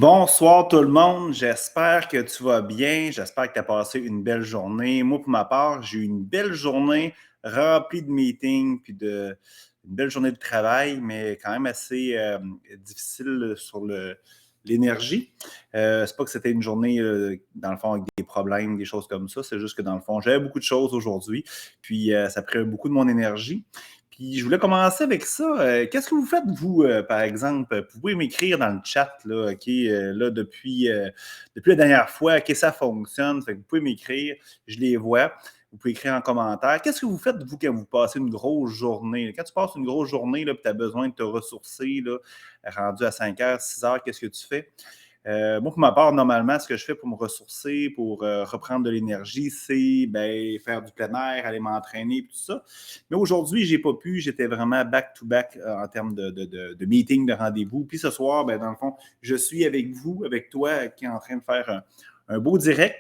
Bonsoir tout le monde, j'espère que tu vas bien, j'espère que tu as passé une belle journée. Moi, pour ma part, j'ai eu une belle journée remplie de meetings, puis une belle journée de travail, mais quand même assez difficile sur l'énergie. C'est pas que c'était une journée, dans le fond, avec des problèmes, des choses comme ça, c'est juste que dans le fond, j'avais beaucoup de choses aujourd'hui, puis ça prenait beaucoup de mon énergie. Puis je voulais commencer avec ça. Qu'est-ce que vous faites, vous, par exemple? Vous pouvez m'écrire dans le chat, là, OK, là, depuis la dernière fois, OK, ça fonctionne. Fait que vous pouvez m'écrire, je les vois. Vous pouvez écrire en commentaire. Qu'est-ce que vous faites, vous, quand vous passez une grosse journée? Quand tu passes une grosse journée, et tu as besoin de te ressourcer, là, rendu à 5 heures, 6 heures, qu'est-ce que tu fais? Moi, pour ma part, normalement, ce que je fais pour me ressourcer, pour reprendre de l'énergie, c'est faire du plein air, aller m'entraîner, tout ça. Mais aujourd'hui, je n'ai pas pu. J'étais vraiment back-to-back en termes de meeting, de rendez-vous. Puis ce soir, dans le fond, je suis avec vous, avec toi, qui est en train de faire un beau direct.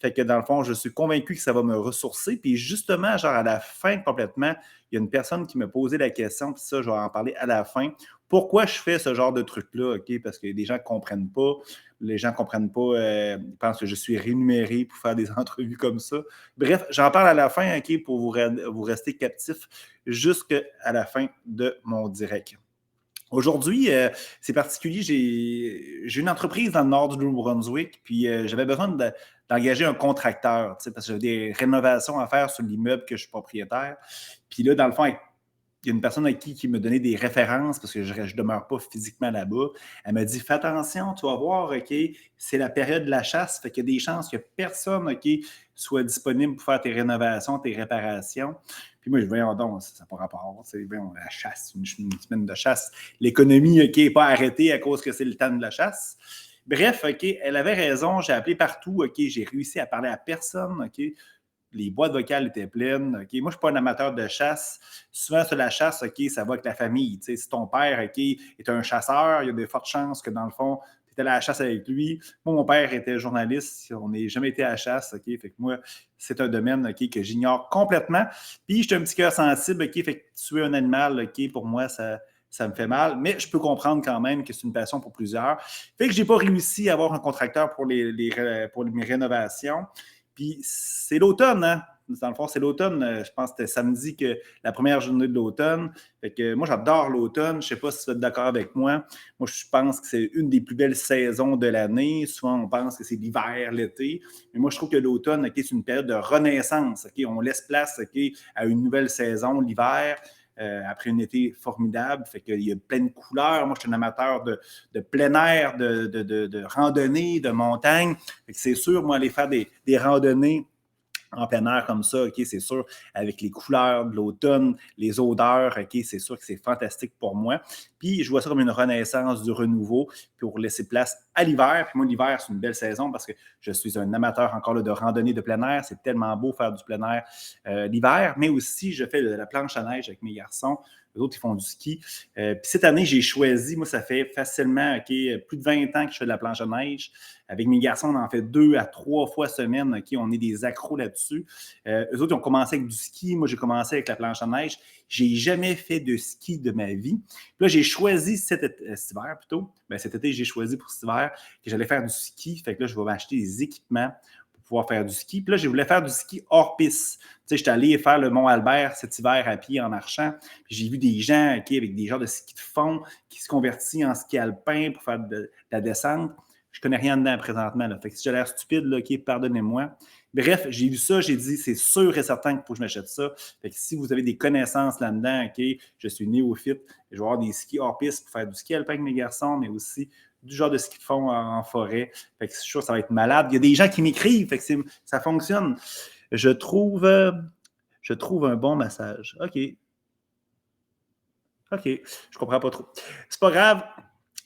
Fait que dans le fond, je suis convaincu que ça va me ressourcer. Puis justement, genre à la fin complètement, il y a une personne qui me posait la question, puis ça, je vais en parler à la fin. Pourquoi je fais ce genre de truc-là, OK? Parce que les gens ne comprennent pas. Les gens ne comprennent pas, ils pensent que je suis rémunéré pour faire des entrevues comme ça. Bref, j'en parle à la fin, OK, pour vous rester captif jusqu'à la fin de mon direct. Aujourd'hui, c'est particulier. J'ai une entreprise dans le nord du Nouveau-Brunswick, puis j'avais besoin d'engager un contracteur, parce que j'avais des rénovations à faire sur l'immeuble que je suis propriétaire. Puis là, dans le fond, il y a une personne avec qui me donnait des références parce que je ne demeure pas physiquement là-bas. Elle m'a dit: fais attention, tu vas voir, OK, c'est la période de la chasse, fait qu'il y a des chances que personne, OK, soit disponible pour faire tes rénovations, tes réparations. Puis moi, je dis: voyons donc, ça n'a pas rapport. Voyons, la chasse, une semaine de chasse. L'économie, OK, n'est pas arrêtée à cause que c'est le temps de la chasse. Bref, OK, elle avait raison. J'ai appelé partout. OK, j'ai réussi à parler à personne. OK, les boîtes vocales étaient pleines. OK, moi, je ne suis pas un amateur de chasse. Souvent, sur la chasse, OK, ça va avec la famille. Tu sais, si ton père, OK, est un chasseur, il y a de fortes chances que, dans le fond, tu étais à la chasse avec lui. Moi, mon père était journaliste. On n'a jamais été à la chasse. OK, fait que moi, c'est un domaine, OK, que j'ignore complètement. Puis, j'étais un petit cœur sensible. OK, fait que tuer un animal, OK, pour moi, ça me fait mal, mais je peux comprendre quand même que c'est une passion pour plusieurs. Fait que je n'ai pas réussi à avoir un contracteur pour mes rénovations. Puis c'est l'automne, hein? Dans le fond, c'est l'automne. Je pense que c'était samedi que la première journée de l'automne. Fait que moi, j'adore l'automne. Je ne sais pas si tu es d'accord avec moi. Moi, je pense que c'est une des plus belles saisons de l'année. Souvent, on pense que c'est l'hiver, l'été. Mais moi, je trouve que l'automne, OK, c'est une période de renaissance. OK? On laisse place, OK, à une nouvelle saison, l'hiver. Après un été formidable. Fait qu'il y a plein de couleurs. Moi, je suis un amateur de plein air, de randonnée, de montagne. Fait que c'est sûr, moi, aller faire des randonnées en plein air comme ça, OK, c'est sûr, avec les couleurs de l'automne, les odeurs, OK, c'est sûr que c'est fantastique pour moi. Puis, je vois ça comme une renaissance du renouveau pour laisser place à l'hiver. Puis moi, l'hiver, c'est une belle saison parce que je suis un amateur encore là, de randonnée de plein air. C'est tellement beau faire du plein air l'hiver, mais aussi, je fais de la planche à neige avec mes garçons. Les autres, ils font du ski. Puis cette année, j'ai choisi, moi, ça fait facilement plus de 20 ans que je fais de la planche à neige. Avec mes garçons, on en fait 2 à 3 fois semaine. OK, on est des accros là-dessus. Eux autres, ils ont commencé avec du ski. Moi, j'ai commencé avec la planche à neige. J'ai jamais fait de ski de ma vie. Puis là, j'ai choisi cet hiver plutôt. Cet été, j'ai choisi pour cet hiver que j'allais faire du ski. Fait que là, je vais m'acheter des équipements pour pouvoir faire du ski. Puis là, je voulais faire du ski hors piste. Tu sais, j'étais allé faire le Mont-Albert cet hiver à pied en marchant. Puis j'ai vu des gens avec des genres de ski de fond qui se convertissent en ski alpin pour faire de la descente. Je connais rien dedans présentement. Là. Fait que si j'ai l'air stupide, là, OK, pardonnez-moi. Bref, j'ai vu ça, j'ai dit, c'est sûr et certain qu'il faut que je m'achète ça. Fait que si vous avez des connaissances là-dedans, OK, je suis néophyte, je vais avoir des skis hors piste pour faire du ski alpin avec mes garçons, mais aussi du genre de ski de fond en forêt. Fait que je suis sûr que ça va être malade. Il y a des gens qui m'écrivent, fait que ça fonctionne. Je trouve un bon massage. OK. OK. Je comprends pas trop. C'est pas grave.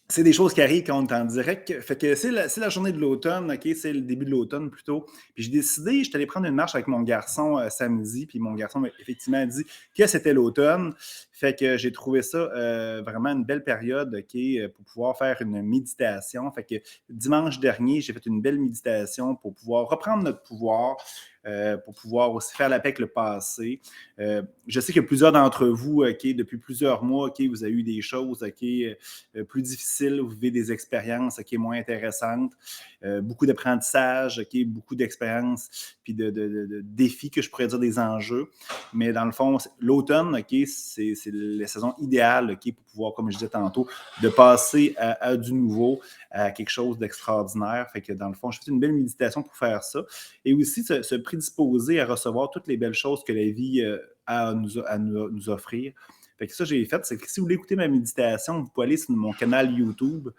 C'est des choses qui arrivent quand on est en direct. Fait que c'est la journée de l'automne, OK? C'est le début de l'automne plutôt. Puis j'ai décidé, je suis allé prendre une marche avec mon garçon samedi, puis mon garçon m'a effectivement dit que c'était l'automne. Fait que j'ai trouvé ça vraiment une belle période, OK, pour pouvoir faire une méditation. Fait que dimanche dernier, j'ai fait une belle méditation pour pouvoir reprendre notre pouvoir, pour pouvoir aussi faire la paix avec le passé. Je sais que plusieurs d'entre vous, depuis plusieurs mois, vous avez eu des choses plus difficiles, vous vivez des expériences moins intéressantes, beaucoup d'apprentissage, beaucoup d'expériences, puis de défis que je pourrais dire des enjeux. Mais dans le fond, l'automne, c'est la saison idéale pour pouvoir, comme je disais tantôt, de passer à du nouveau, à quelque chose d'extraordinaire. Fait que dans le fond, je fais une belle méditation pour faire ça. Et aussi se prédisposer à recevoir toutes les belles choses que la vie a à nous offrir. Fait que ça, j'ai fait, c'est que si vous voulez écouter ma méditation, vous pouvez aller sur mon canal YouTube.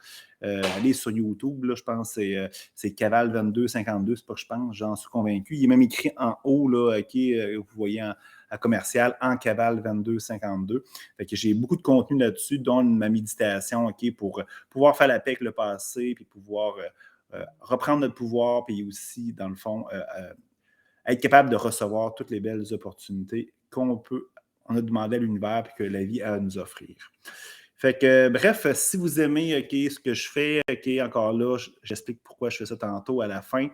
Allez sur YouTube, là, je pense que c'est Caval 2252, c'est pas que je pense, j'en suis convaincu. Il est même écrit en haut, là, vous voyez à commercial, en Caval 2252. Fait que j'ai beaucoup de contenu là-dessus, dont ma méditation, pour pouvoir faire la paix avec le passé, puis pouvoir reprendre notre pouvoir, puis aussi, dans le fond, être capable de recevoir toutes les belles opportunités on a demandé à l'univers et que la vie a à nous offrir. Fait que, bref, si vous aimez ce que je fais, encore là, j'explique pourquoi je fais ça tantôt à la fin.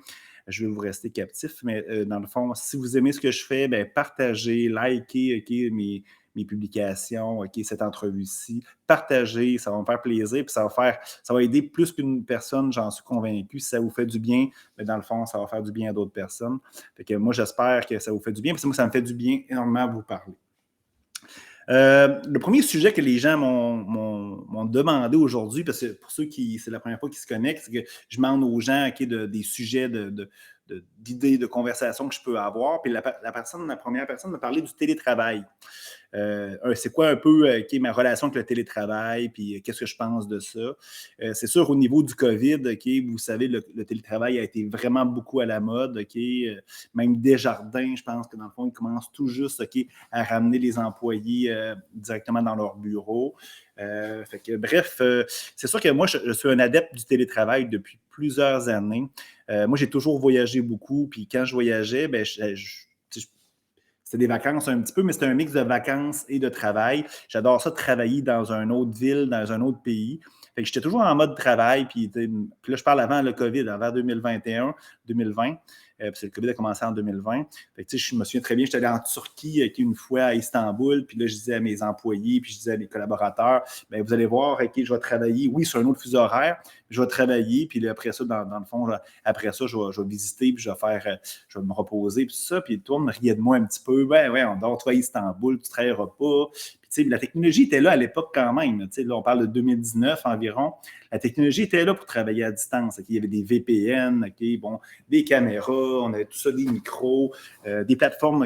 Je vais vous rester captif, mais dans le fond, si vous aimez ce que je fais, ben, partagez, likez mes publications, cette entrevue-ci. Partagez, ça va me faire plaisir, puis ça va aider plus qu'une personne, j'en suis convaincu. Si ça vous fait du bien, mais dans le fond, ça va faire du bien à d'autres personnes. Fait que moi, j'espère que ça vous fait du bien, parce que moi, ça me fait du bien énormément de vous parler. Le premier sujet que les gens m'ont demandé aujourd'hui, parce que pour ceux qui, c'est la première fois qu'ils se connectent, c'est que je demande aux gens des sujets d'idées, de conversations que je peux avoir. Puis la première personne m'a parlé du télétravail. C'est quoi un peu ma relation avec le télétravail, puis qu'est-ce que je pense de ça. C'est sûr, au niveau du COVID, vous savez, le télétravail a été vraiment beaucoup à la mode. Même Desjardins, je pense que dans le fond, ils commencent tout juste à ramener les employés directement dans leur bureau. Bref, c'est sûr que moi, je suis un adepte du télétravail depuis plusieurs années. Moi, j'ai toujours voyagé beaucoup, puis quand je voyageais, ben, c'était des vacances un petit peu, mais c'était un mix de vacances et de travail. J'adore ça, travailler dans une autre ville, dans un autre pays. Fait que j'étais toujours en mode travail. Puis là, je parle avant le COVID, avant 2021, 2020. Parce que le COVID a commencé en 2020. Fait que, je me souviens très bien, j'étais allé en Turquie une fois à Istanbul. Puis là, je disais à mes employés, puis je disais à mes collaborateurs, bien, vous allez voir, je vais travailler, oui, sur un autre fuseau horaire, je vais travailler. Puis là, après ça, dans le fond, après ça, je vais visiter, puis je vais me reposer, puis tout ça. Puis tout le monde me riait de moi un petit peu. Ben ouais, on dort, toi, à Istanbul, tu ne travailleras pas. Puis, la technologie était là à l'époque quand même. Là, on parle de 2019 environ. La technologie était là pour travailler à distance. Il y avait des VPN, des caméras, on avait tout ça, des micros, des plateformes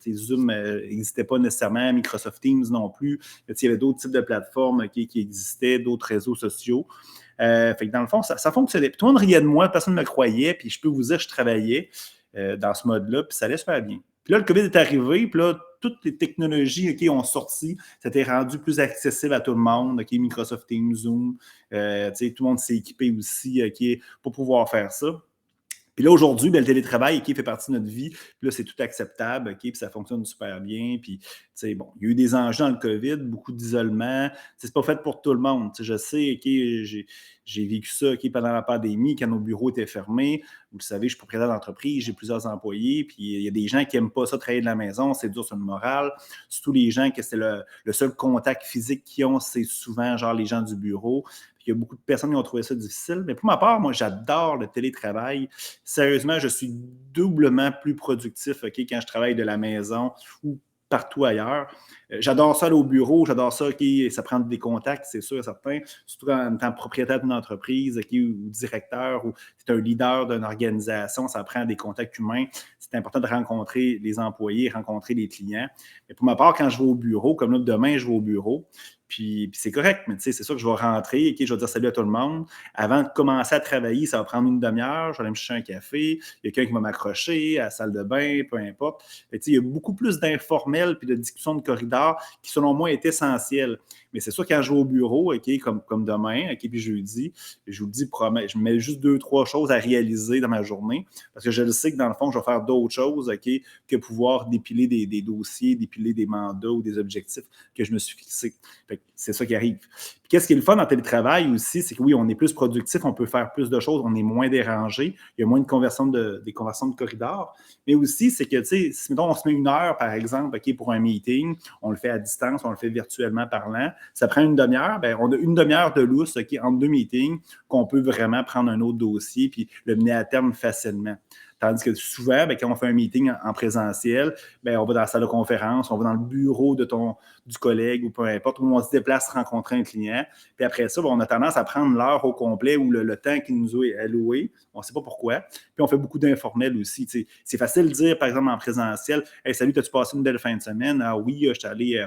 Zoom n'existait pas nécessairement, Microsoft Teams non plus. Il y avait d'autres types de plateformes qui existaient, d'autres réseaux sociaux. Fait que dans le fond, ça fonctionnait. Puis tout le monde riait de moi, personne ne me croyait, puis je peux vous dire, je travaillais dans ce mode-là, puis ça allait super bien. Puis là, le COVID est arrivé, puis là, toutes les technologies ont sorti, ça s'était rendu plus accessible à tout le monde, Microsoft Teams, Zoom, tout le monde s'est équipé aussi pour pouvoir faire ça. Puis là, aujourd'hui, le télétravail fait partie de notre vie. Puis là, c'est tout acceptable, puis ça fonctionne super bien. Puis, bon, il y a eu des enjeux dans le COVID, beaucoup d'isolement. C'est pas fait pour tout le monde. Je sais, j'ai vécu ça pendant la pandémie, quand nos bureaux étaient fermés. Vous le savez, je suis propriétaire d'entreprise, j'ai plusieurs employés, puis il y a des gens qui n'aiment pas ça travailler de la maison, c'est dur sur le moral. Surtout les gens que c'est le seul contact physique qu'ils ont, c'est souvent genre les gens du bureau. Il y a beaucoup de personnes qui ont trouvé ça difficile. Mais pour ma part, moi, j'adore le télétravail. Sérieusement, je suis doublement plus productif quand je travaille de la maison ou partout ailleurs. J'adore ça aller au bureau, j'adore ça, ça prend des contacts, c'est sûr et certain. Surtout en étant propriétaire d'une entreprise ou directeur ou c'est un leader d'une organisation, ça prend des contacts humains. C'est important de rencontrer les employés, rencontrer les clients. Mais pour ma part, quand je vais au bureau, comme là, demain, je vais au bureau, puis c'est correct, mais c'est sûr que je vais rentrer, je vais dire salut à tout le monde. Avant de commencer à travailler, ça va prendre une demi-heure, je vais aller me chercher un café, il y a quelqu'un qui va m'accrocher à la salle de bain, peu importe. Il y a beaucoup plus d'informels puis de discussions de corridor qui, selon moi, est essentiel. Mais c'est sûr, quand je vais au bureau, comme demain, puis jeudi, je vous le dis, je me mets juste 2-3 choses à réaliser dans ma journée, parce que je le sais que dans le fond, je vais faire d'autres choses que pouvoir dépiler des dossiers, dépiler des mandats ou des objectifs que je me suis fixés. Fait c'est ça qui arrive. Puis qu'est-ce qui est le fun en télétravail aussi, c'est que oui, on est plus productif, on peut faire plus de choses, on est moins dérangé, il y a moins des conversions de corridors, mais aussi, c'est que, tu sais, si mettons, on se met 1 heure, par exemple, OK, pour un meeting, on le fait à distance, on le fait virtuellement parlant, ça prend une demi-heure, bien, on a une demi-heure de lousse, OK, entre 2 meetings, qu'on peut vraiment prendre un autre dossier puis le mener à terme facilement. Tandis que souvent, bien, quand on fait un meeting en présentiel, bien, on va dans la salle de conférence, on va dans le bureau du collègue ou peu importe, où on se déplace rencontrer un client. Puis après ça, bien, on a tendance à prendre l'heure au complet ou le temps qui nous est alloué. On ne sait pas pourquoi. Puis on fait beaucoup d'informels aussi. Tu sais. C'est facile de dire, par exemple, en présentiel, hey, salut, as-tu passé une belle fin de semaine? Ah oui, je suis allé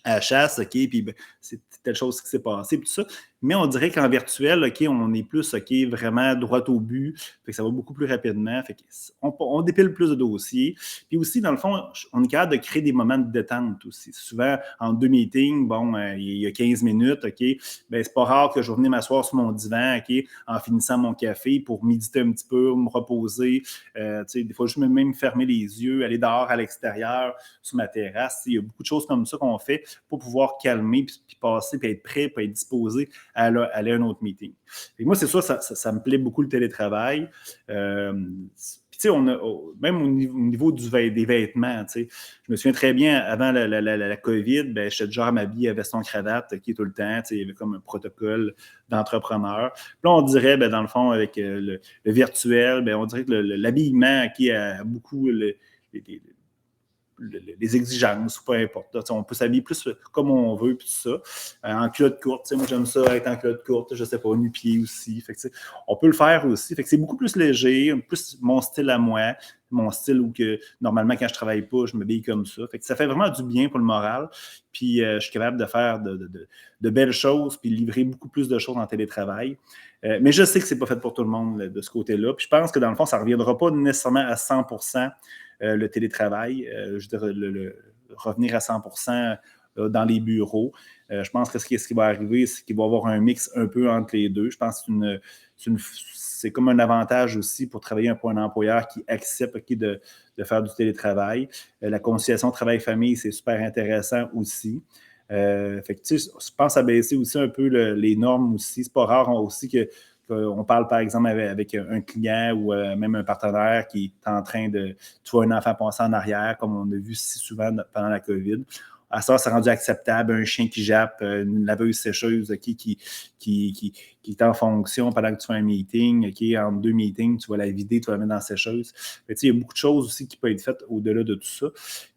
à la chasse, OK, puis ben, c'est telle chose qui s'est passée, puis tout ça. Mais on dirait qu'en virtuel, OK, on est plus, OK, vraiment droit au but, fait que ça va beaucoup plus rapidement, fait qu'on dépile plus de dossiers. Puis aussi, dans le fond, on est capable de créer des moments de détente aussi. Souvent, en 2 meetings, bon, il y a 15 minutes, OK, ben c'est pas rare que je vais venir m'asseoir sur mon divan, OK, en finissant mon café pour méditer un petit peu, me reposer. Tu sais, des fois, je vais même fermer les yeux, aller dehors à l'extérieur, sur ma terrasse. Il y a beaucoup de choses comme ça qu'on fait pour pouvoir calmer, puis passer, puis être prêt, puis être disposé à aller à un autre meeting. Et moi, c'est sûr, ça me plaît beaucoup le télétravail. Puis, tu sais, même au niveau des vêtements, tu sais, je me souviens très bien, avant la COVID, ben, j'étais du genre à m'habiller à veston-cravate qui est tout le temps. Tu sais, il y avait comme un protocole d'entrepreneur. Puis là, on dirait, ben, dans le fond, avec le virtuel, ben, on dirait que l'habillement qui a beaucoup les exigences, ou peu importe. Là, on peut s'habiller plus comme on veut, puis tout ça. En culotte courte, moi j'aime ça être en culotte courte, je sais pas, nu-pied aussi. Fait que, on peut le faire aussi. Fait que c'est beaucoup plus léger, plus mon style à moi, mon style où que normalement quand je travaille pas, je m'habille comme ça. Fait que ça fait vraiment du bien pour le moral. Puis je suis capable de faire de belles choses, puis livrer beaucoup plus de choses en télétravail. Mais je sais que c'est pas fait pour tout le monde de ce côté-là. Puis je pense que dans le fond, ça ne reviendra pas nécessairement à 100% le télétravail, je dirais revenir à 100% dans les bureaux. Je pense que ce qui va arriver, c'est qu'il va y avoir un mix un peu entre les deux. Je pense que c'est comme un avantage aussi pour travailler pour un employeur qui accepte de faire du télétravail. La conciliation travail-famille, c'est super intéressant aussi. Fait que, tu sais, je pense à baisser aussi un peu les normes aussi. C'est pas rare aussi qu'on parle, par exemple, avec un client ou même un partenaire qui est en train de... Tu vois un enfant passer en arrière, comme on a vu si souvent pendant la COVID. À ça, c'est rendu acceptable. Un chien qui jappe, une laveuse sécheuse qui est en fonction pendant que tu fais un meeting, entre 2 meetings, tu vas la vider, tu vas la mettre dans la sécheuse. Il y a beaucoup de choses aussi qui peuvent être faites au-delà de tout ça.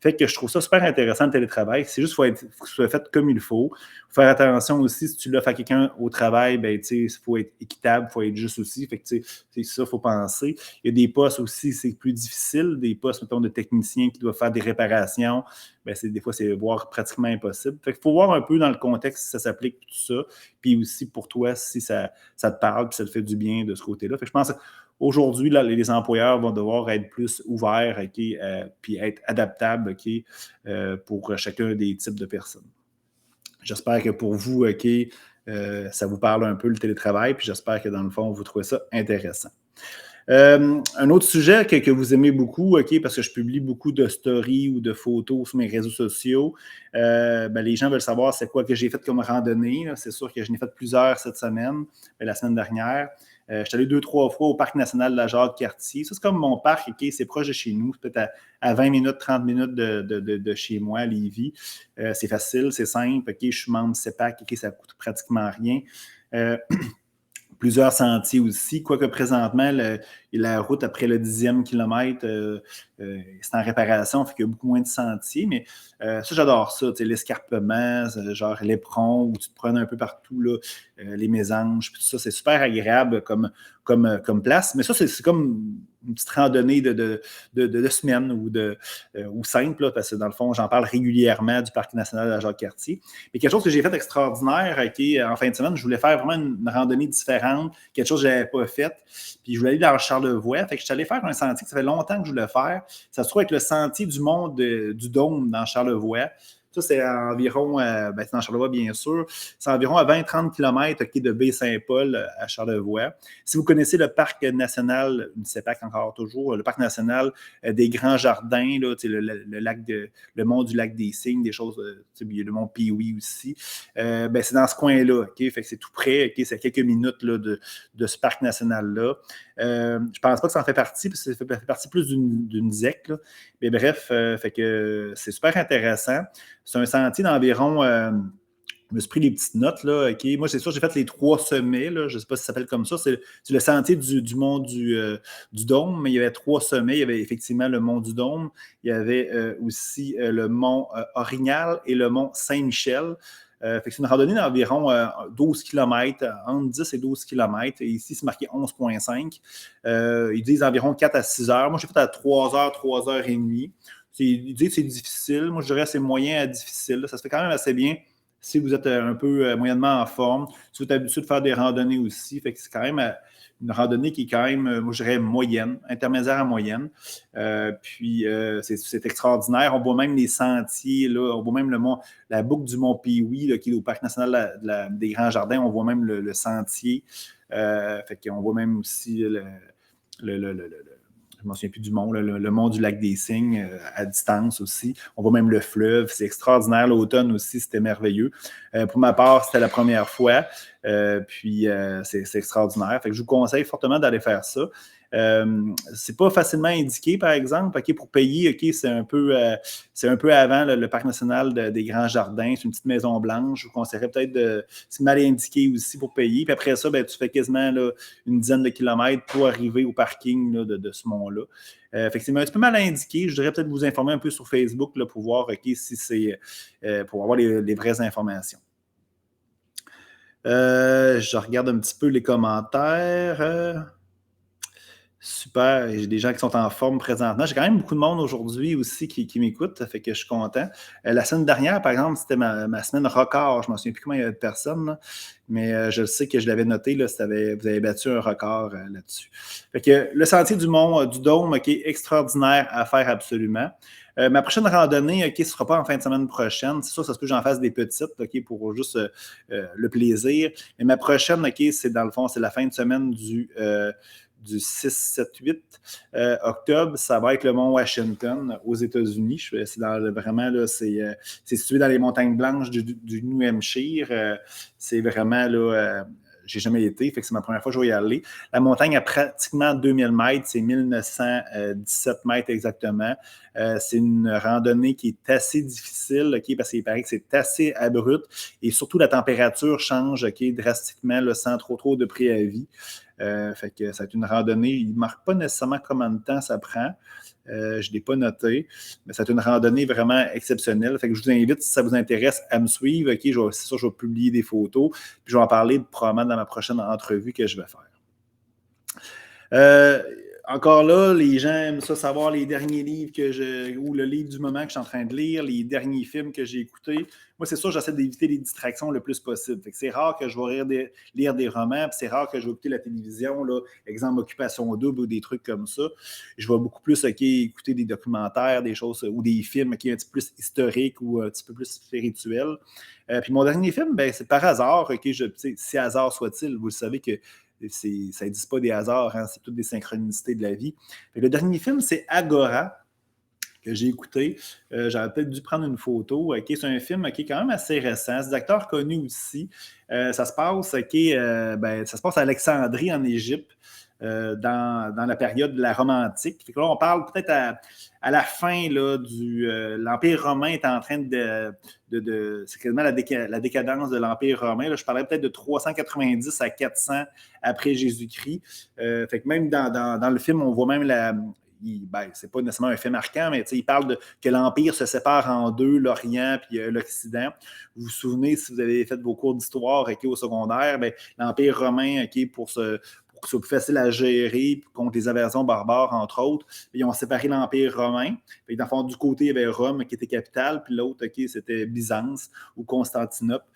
Fait que je trouve ça super intéressant, le télétravail. C'est juste qu'il faut que ce soit fait comme il faut. Il faut faire attention aussi, si tu l'offres à quelqu'un au travail, ben, il faut être équitable, il faut être juste aussi. Fait que, c'est ça, il faut penser. Il y a des postes aussi, c'est plus difficile, des postes, mettons, de techniciens qui doivent faire des réparations. Ben, des fois, c'est voire pratiquement impossible. Fait qu'il faut voir un peu dans le contexte si ça s'applique tout ça, puis aussi pour toi, si ça te parle, puis ça te fait du bien de ce côté-là. Fait que je pense qu'aujourd'hui, là, les employeurs vont devoir être plus ouverts, puis être adaptables pour chacun des types de personnes. J'espère que pour vous, ça vous parle un peu le télétravail, puis j'espère que dans le fond, vous trouvez ça intéressant. Un autre sujet que vous aimez beaucoup, parce que je publie beaucoup de stories ou de photos sur mes réseaux sociaux, les gens veulent savoir c'est quoi que j'ai fait comme randonnée. Là. C'est sûr que je n'ai fait plusieurs cette semaine, la semaine dernière. Je suis allé 2-3 fois au Parc national de la Jacques-Cartier. Ça, c'est comme mon parc, c'est proche de chez nous. C'est peut-être à 20 minutes, 30 minutes de chez moi, à Lévis. C'est facile, c'est simple. Je suis membre de CEPAC, ça ne coûte pratiquement rien. Plusieurs sentiers aussi, quoique présentement, la route après le 10e kilomètre, c'est en réparation, fait qu'il y a beaucoup moins de sentiers, mais ça, j'adore ça, l'escarpement, genre l'éperon, où tu te prends un peu partout, là, les mésanges, puis tout ça, c'est super agréable comme place, mais ça, c'est comme une petite randonnée de semaine ou simple, là, parce que dans le fond, j'en parle régulièrement du Parc national de la Jacques-Cartier. Mais quelque chose que j'ai fait extraordinaire, en fin de semaine, je voulais faire vraiment une randonnée différente, quelque chose que je n'avais pas fait. Puis je voulais aller dans Charlevoix. Fait que je suis allé faire un sentier que ça fait longtemps que je voulais faire. Ça se trouve être le sentier du monde du Dôme dans Charlevoix. Ça, c'est environ, c'est dans Charlevoix, bien sûr. C'est environ à 20-30 km de Baie-Saint-Paul à Charlevoix. Si vous connaissez le parc national, le CEPAC encore toujours, le parc national des Grands Jardins, là, le mont du lac des Cygnes, des choses, il y a le mont Pee-Wee aussi. C'est dans ce coin-là. Okay? Fait que c'est tout près, okay? C'est à quelques minutes là, de ce parc national-là. Je pense pas que ça en fait partie, parce que ça fait partie plus d'une ZEC. Là. Mais bref, fait que c'est super intéressant. C'est un sentier d'environ. Je me suis pris les petites notes. Là, okay. Moi, c'est sûr, j'ai fait les 3 sommets. Là, je ne sais pas si ça s'appelle comme ça. C'est le sentier du mont du Dôme, mais il y avait 3 sommets. Il y avait effectivement le mont du Dôme. Il y avait aussi le mont Orignal et le mont Saint-Michel. Fait que c'est une randonnée d'environ 12 km, entre 10 et 12 km. Et ici, c'est marqué 11,5. Ils disent environ 4 à 6 heures. Moi, j'ai fait à 3 heures, 3 heures et demie. Ils disent que c'est difficile. Moi, je dirais que c'est moyen à difficile. Ça se fait quand même assez bien si vous êtes un peu moyennement en forme. Si vous êtes habitué de faire des randonnées aussi. Fait que c'est quand même une randonnée qui est quand même, moi, je dirais, moyenne, intermédiaire à moyenne. C'est extraordinaire. On voit même les sentiers, là, on voit même la boucle du mont Pee-Wee, qui est au Parc national des Grands Jardins. On voit même le sentier. Fait qu'on voit même aussi je ne me souviens plus du mont, le mont du lac des Cygnes à distance aussi. On voit même le fleuve, c'est extraordinaire. L'automne aussi, c'était merveilleux. Pour ma part, c'était la première fois. C'est extraordinaire. Fait que je vous conseille fortement d'aller faire ça. C'est pas facilement indiqué, par exemple. Okay, pour payer, okay, c'est un peu avant le parc national des Grands Jardins. C'est une petite maison blanche. Je vous conseillerais peut-être c'est mal indiqué aussi pour payer. Puis après ça, tu fais quasiment là, une dizaine de kilomètres pour arriver au parking là, de ce mont-là. Fait que c'est un petit peu mal indiqué. Je devrais peut-être vous informer un peu sur Facebook là, pour voir si c'est pour avoir les vraies informations. Je regarde un petit peu les commentaires. Super, j'ai des gens qui sont en forme présentement. J'ai quand même beaucoup de monde aujourd'hui aussi qui m'écoute, ça fait que je suis content. La semaine dernière, par exemple, c'était ma semaine record. Je ne me souviens plus comment il y avait de personnes, là, mais je sais que je l'avais noté, là, vous avez battu un record là-dessus. Fait que le sentier du mont du Dôme, qui est extraordinaire à faire absolument. Ma prochaine randonnée, ce ne sera pas en fin de semaine prochaine. C'est sûr, ça se peut que j'en fasse des petites, pour juste le plaisir. Mais ma prochaine, c'est dans le fond, c'est la fin de semaine du 6, 7, 8 octobre, ça va être le mont Washington aux États-Unis. C'est situé dans les montagnes blanches du New Hampshire. C'est vraiment là. J'ai jamais été, fait que c'est ma première fois que je vais y aller. La montagne a pratiquement 2000 mètres, c'est 1917 mètres exactement. C'est une randonnée qui est assez difficile, parce qu'il paraît que c'est assez abrupt et surtout la température change drastiquement là, sans trop de préavis. Fait que ça va être une randonnée. Il ne marque pas nécessairement combien de temps ça prend. Je ne l'ai pas noté, mais c'est une randonnée vraiment exceptionnelle. Fait que je vous invite, si ça vous intéresse, à me suivre. C'est sûr, je vais publier des photos. Puis je vais en parler probablement dans ma prochaine entrevue que je vais faire. Encore là, les gens aiment ça savoir les derniers livres ou le livre du moment que je suis en train de lire, les derniers films que j'ai écoutés. Moi, c'est sûr, j'essaie d'éviter les distractions le plus possible. Fait que c'est rare que je vais lire des romans, puis c'est rare que je vais écouter la télévision, là, exemple Occupation double ou des trucs comme ça. Je vais beaucoup plus écouter des documentaires, des choses ou des films un petit peu plus historiques ou un petit peu plus spirituels. Puis mon dernier film, c'est par hasard, si hasard soit-il, vous le savez que ça n'existe pas des hasards, hein, c'est toutes des synchronicités de la vie. Le dernier film, c'est Agora, que j'ai écouté. J'aurais peut-être dû prendre une photo. C'est un film qui est quand même assez récent. C'est des acteurs connus aussi. Ça se passe à Alexandrie, en Égypte. Dans la période de la Rome antique. Fait que là, on parle peut-être à la fin là, l'Empire romain est en train c'est quasiment la décadence de l'Empire romain. Là, je parlais peut-être de 390 à 400 après Jésus-Christ. Fait que même dans le film, on voit même c'est pas nécessairement un fait marquant, mais il parle que l'Empire se sépare en deux, l'Orient puis l'Occident. Vous vous souvenez, si vous avez fait vos cours d'histoire au secondaire, l'Empire romain, pour que ce soit plus facile à gérer contre les invasions barbares, entre autres. Ils ont séparé l'Empire romain. Dans le fond, du côté, il y avait Rome qui était capitale, puis l'autre, c'était Byzance ou Constantinople.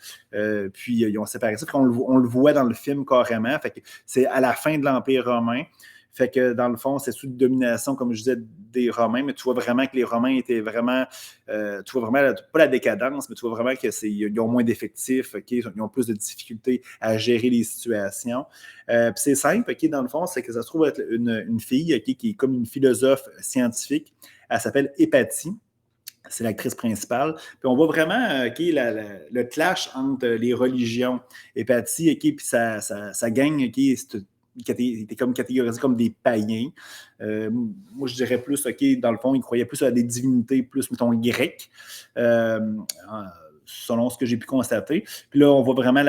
Puis ils ont séparé ça. On le voit dans le film carrément. Fait que c'est à la fin de l'Empire romain. Fait que dans le fond, c'est sous domination, comme je disais, des Romains, mais tu vois vraiment que les Romains étaient vraiment, tu vois vraiment, pas la décadence, mais tu vois vraiment qu'ils ont moins d'effectifs, okay? Ils ont plus de difficultés à gérer les situations. Puis c'est simple, okay, dans le fond, c'est que ça se trouve être une fille okay, qui est comme une philosophe scientifique. Elle s'appelle Hépatie. C'est l'actrice principale. Puis on voit vraiment okay, le clash entre les religions. Hépatie, okay, puis sa gang, okay, était comme catégorisé comme des païens. Moi, je dirais plus, OK, dans le fond, ils croyaient plus à des divinités, plus, mettons, grecques, euh, selon ce que j'ai pu constater. Puis là, on voit vraiment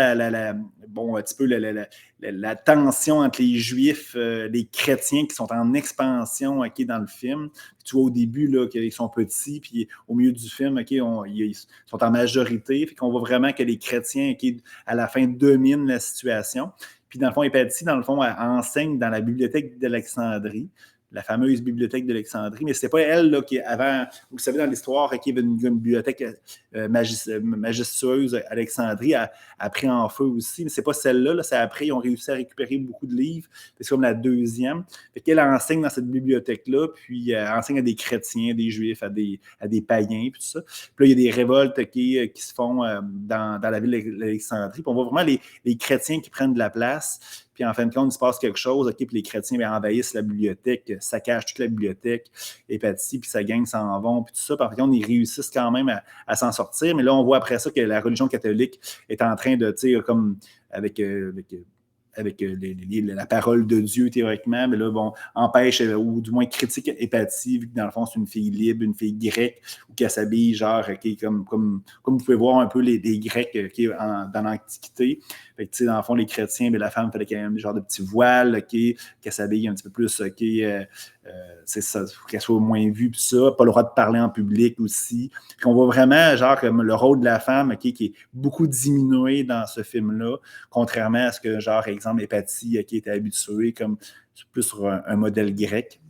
bon, un petit peu la tension entre les Juifs, les chrétiens qui sont en expansion OK, dans le film. Tu vois au début là, qu'ils sont petits, puis au milieu du film, OK, ils sont en majorité. Fait qu'on voit vraiment que les chrétiens, OK, à la fin, dominent la situation. Puis dans le fond, Hépatie, dans le fond, elle enseigne dans la bibliothèque d'Alexandrie, la fameuse bibliothèque d'Alexandrie, mais c'est pas elle là, qui, avant, vous savez, dans l'histoire, qu'il y avait une bibliothèque majestueuse, Alexandrie, a pris en feu aussi, mais c'est pas celle-là, là, c'est après, ils ont réussi à récupérer beaucoup de livres, c'est comme la deuxième. Fait qu'elle enseigne dans cette bibliothèque-là, puis elle enseigne à des chrétiens, des juifs, à des païens, puis tout ça. Puis là, il y a des révoltes qui se font dans la ville d'Alexandrie, puis on voit vraiment les chrétiens qui prennent de la place. Puis en fin de compte, il se passe quelque chose, OK, puis les chrétiens envahissent la bibliothèque, saccagent toute la bibliothèque, Hépatie, puis sa gang s'en vont, puis tout ça. Par contre, ils réussissent quand même à s'en sortir. Mais là, on voit après ça que la religion catholique est en train de, tu sais, comme avec la parole de Dieu, théoriquement, mais là, bon, empêche, ou du moins critique Hépatie, vu que dans le fond, c'est une fille libre, une fille grecque, ou qu'elle s'habille, genre, comme vous pouvez voir un peu les Grecs dans l'Antiquité. Fait que, tu sais, dans le fond, les chrétiens, mais la femme, il fallait qu'elle ait un genre de petit voile, qu'elle s'habille un petit peu plus, c'est ça, qu'elle soit moins vue, puis ça, pas le droit de parler en public aussi. Puis on voit vraiment, genre, comme le rôle de la femme, qui est beaucoup diminué dans ce film-là, contrairement à ce que, genre, exemple, Hépatie, qui était habituée comme plus sur un modèle grec.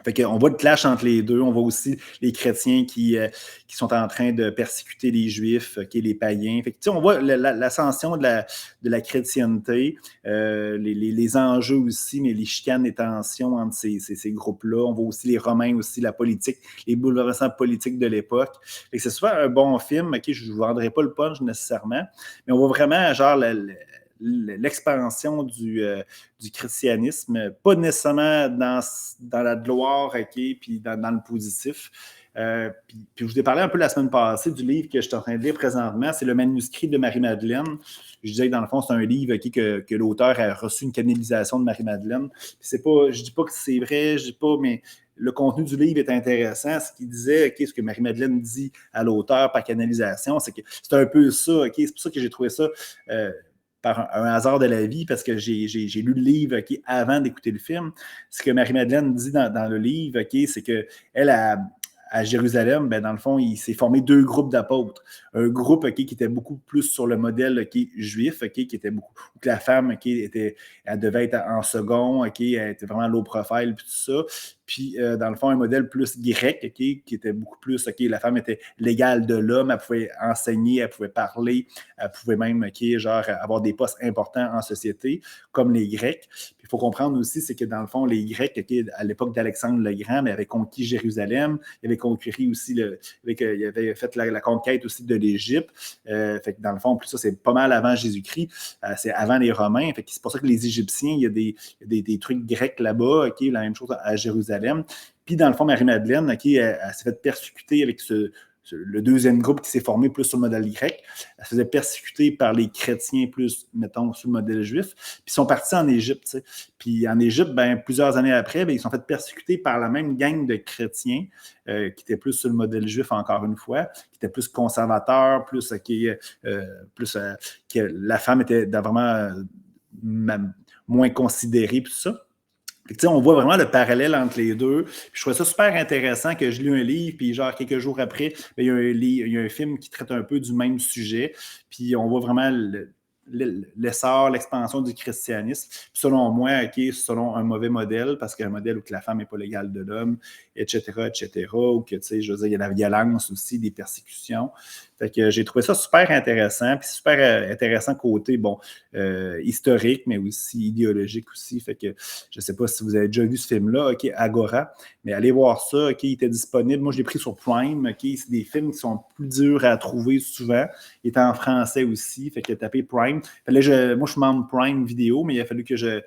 Fait qu'on voit le clash entre les deux. On voit aussi les chrétiens qui sont en train de persécuter les juifs, les païens. Fait que, on voit l'ascension de la chrétienté, les enjeux aussi, mais les chicanes, les tensions entre ces groupes-là. On voit aussi les Romains, aussi la politique, les bouleversements politiques de l'époque. Fait que c'est souvent un bon film. Je ne vous vendrai pas le punch nécessairement, mais on voit vraiment genre l'expansion du christianisme, pas nécessairement dans la gloire, puis dans le positif. Puis je vous ai parlé un peu la semaine passée du livre que je suis en train de lire présentement. C'est le manuscrit de Marie-Madeleine. Je disais que dans le fond, c'est un livre que l'auteur a reçu une canalisation de Marie-Madeleine. Je ne dis pas que c'est vrai, je dis pas, mais le contenu du livre est intéressant. Ce qu'il disait, ce que Marie-Madeleine dit à l'auteur par canalisation, c'est que c'est un peu ça. C'est pour ça que j'ai trouvé ça par un hasard de la vie, parce que j'ai lu le livre avant d'écouter le film. Ce que Marie-Madeleine dit dans le livre, c'est qu'elle a à Jérusalem, dans le fond, il s'est formé deux groupes d'apôtres. Un groupe qui était beaucoup plus sur le modèle juif, qui était beaucoup, où la femme elle devait être en second, elle était vraiment low profile, puis tout ça. Puis, dans le fond, un modèle plus grec, qui était beaucoup plus, la femme était l'égale de l'homme, elle pouvait enseigner, elle pouvait parler, elle pouvait même, genre, avoir des postes importants en société, comme les Grecs. Puis, il faut comprendre aussi, c'est que dans le fond, les Grecs, à l'époque d'Alexandre le Grand, mais avaient conquis Jérusalem, ils avaient conquis aussi, ils avaient fait la conquête aussi de l'Égypte. Fait que dans le fond, plus ça, c'est pas mal avant Jésus-Christ, c'est avant les Romains. Fait que c'est pour ça que les Égyptiens, il y a des trucs grecs là-bas, la même chose à Jérusalem. Puis dans le fond, Marie-Madeleine, elle s'est fait persécuter avec le deuxième groupe qui s'est formé plus sur le modèle grec. Elle se faisait persécuter par les chrétiens plus, mettons, sur le modèle juif. Puis ils sont partis en Égypte. T'sais. Puis en Égypte, plusieurs années après, ils sont fait persécuter par la même gang de chrétiens qui étaient plus sur le modèle juif, encore une fois, qui étaient plus conservateurs, plus que la femme était vraiment moins considérée, tout ça. On voit vraiment le parallèle entre les deux. Puis je trouvais ça super intéressant que je lis un livre, puis genre quelques jours après, il y a un film qui traite un peu du même sujet. Puis on voit vraiment l'essor, l'expansion du christianisme. Puis selon moi, selon un mauvais modèle, parce qu'un modèle où que la femme n'est pas l'égale de l'homme, etc., ou que, je veux dire, il y a la violence aussi, des persécutions. Fait que j'ai trouvé ça super intéressant, puis super intéressant côté, bon, historique, mais aussi idéologique aussi. Fait que je ne sais pas si vous avez déjà vu ce film-là, OK, Agora, mais allez voir ça, OK, il était disponible. Moi, je l'ai pris sur Prime, OK, c'est des films qui sont plus durs à trouver souvent. Il est en français aussi, fait que tapez Prime. Moi, je suis membre Prime Vidéo, mais il a fallu que je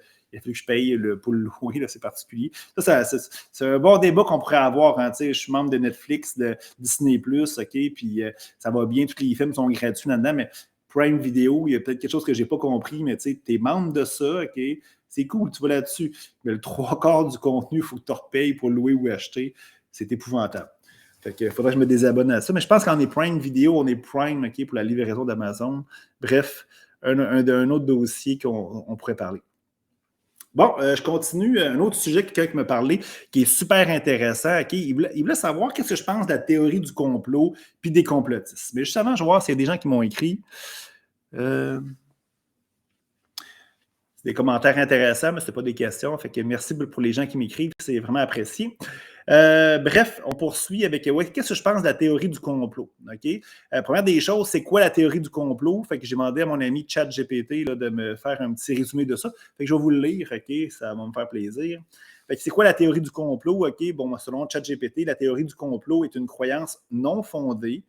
paye pour le louer, là, c'est particulier. C'est un bon débat qu'on pourrait avoir. Hein, je suis membre de Netflix, de Disney+, OK, puis ça va bien, tous les films sont gratuits là-dedans, mais Prime Vidéo, il y a peut-être quelque chose que je n'ai pas compris, mais tu es membre de ça, OK, c'est cool, tu vas là-dessus. Mais le trois quarts du contenu, il faut que tu repayes pour louer ou acheter. C'est épouvantable. Fait que faudrait que je me désabonne à ça. Mais je pense qu'en est Prime Vidéo, on est Prime, OK, pour la livraison d'Amazon. Bref, un autre dossier qu'on pourrait parler. Bon, je continue. Un autre sujet que quelqu'un me parlait qui est super intéressant. OK? Il voulait savoir qu'est-ce que je pense de la théorie du complot puis des complotistes. Mais juste avant, je vais voir s'il y a des gens qui m'ont écrit. C'est des commentaires intéressants, mais ce n'est pas des questions. Fait que merci pour les gens qui m'écrivent. C'est vraiment apprécié. Bref, on poursuit avec qu'est-ce que je pense de la théorie du complot. OK? Première des choses, c'est quoi la théorie du complot? Fait que j'ai demandé à mon ami ChatGPT là, de me faire un petit résumé de ça. Fait que je vais vous le lire, OK? Ça va me faire plaisir. Fait que c'est quoi la théorie du complot? OK? Bon, selon ChatGPT, la théorie du complot est une croyance non fondée.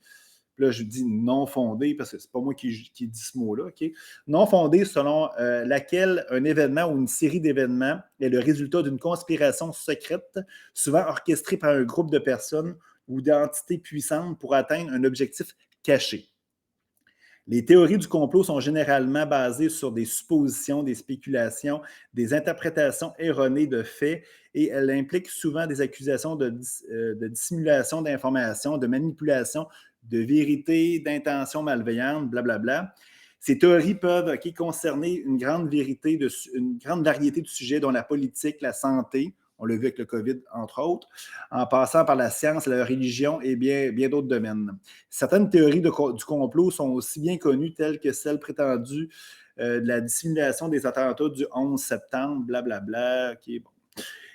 Là, je dis non fondée parce que c'est pas moi qui dis ce mot-là, OK? Non fondée selon laquelle un événement ou une série d'événements est le résultat d'une conspiration secrète, souvent orchestrée par un groupe de personnes ou d'entités puissantes pour atteindre un objectif caché. Les théories du complot sont généralement basées sur des suppositions, des spéculations, des interprétations erronées de faits et elles impliquent souvent des accusations de dissimulation d'informations, de manipulation, de vérité, d'intention malveillante, blablabla. Ces théories peuvent concerner une grande variété de sujets, dont la politique, la santé, on l'a vu avec le COVID, entre autres, en passant par la science, la religion et bien, bien d'autres domaines. Certaines théories du complot sont aussi bien connues, telles que celle prétendue de la dissimulation des attentats du 11 septembre, blablabla. Okay, bon.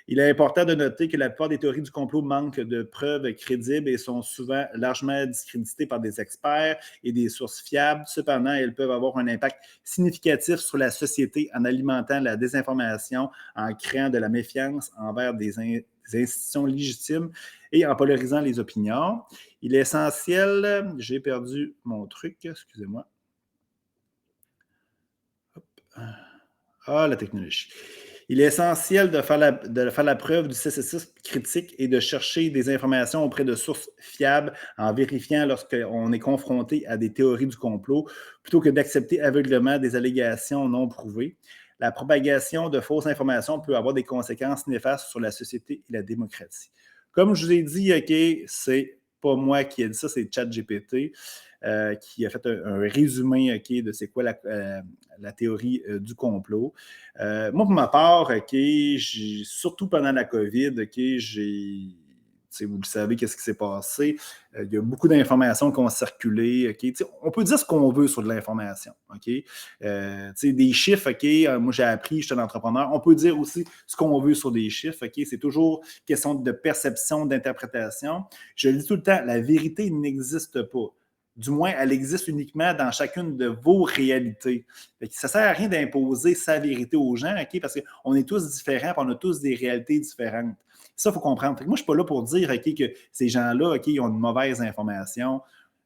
Il est important de noter que la plupart des théories du complot manquent de preuves crédibles et sont souvent largement discréditées par des experts et des sources fiables. Cependant, elles peuvent avoir un impact significatif sur la société en alimentant la désinformation, en créant de la méfiance envers des institutions légitimes et en polarisant les opinions. Il est essentiel, j'ai perdu mon truc, excusez-moi. Hop. Ah, la technologie. Il est essentiel de faire la preuve du scepticisme critique et de chercher des informations auprès de sources fiables en vérifiant lorsqu'on est confronté à des théories du complot, plutôt que d'accepter aveuglément des allégations non prouvées. La propagation de fausses informations peut avoir des conséquences néfastes sur la société et la démocratie. Comme je vous ai dit, OK, c'est pas moi qui ai dit ça, c'est ChatGPT qui a fait un résumé de c'est quoi la théorie du complot. Moi, pour ma part, surtout pendant la COVID, vous le savez, qu'est-ce qui s'est passé. Il y a beaucoup d'informations qui ont circulé. On peut dire ce qu'on veut sur de l'information. Des chiffres, moi j'ai appris, je suis un entrepreneur. On peut dire aussi ce qu'on veut sur des chiffres. C'est toujours question de perception, d'interprétation. Je le dis tout le temps, la vérité n'existe pas. Du moins, elle existe uniquement dans chacune de vos réalités. Ça ne sert à rien d'imposer sa vérité aux gens, parce qu'on est tous différents, on a tous des réalités différentes. Ça, il faut comprendre. Moi, je ne suis pas là pour dire que ces gens-là, ils ont une mauvaise information.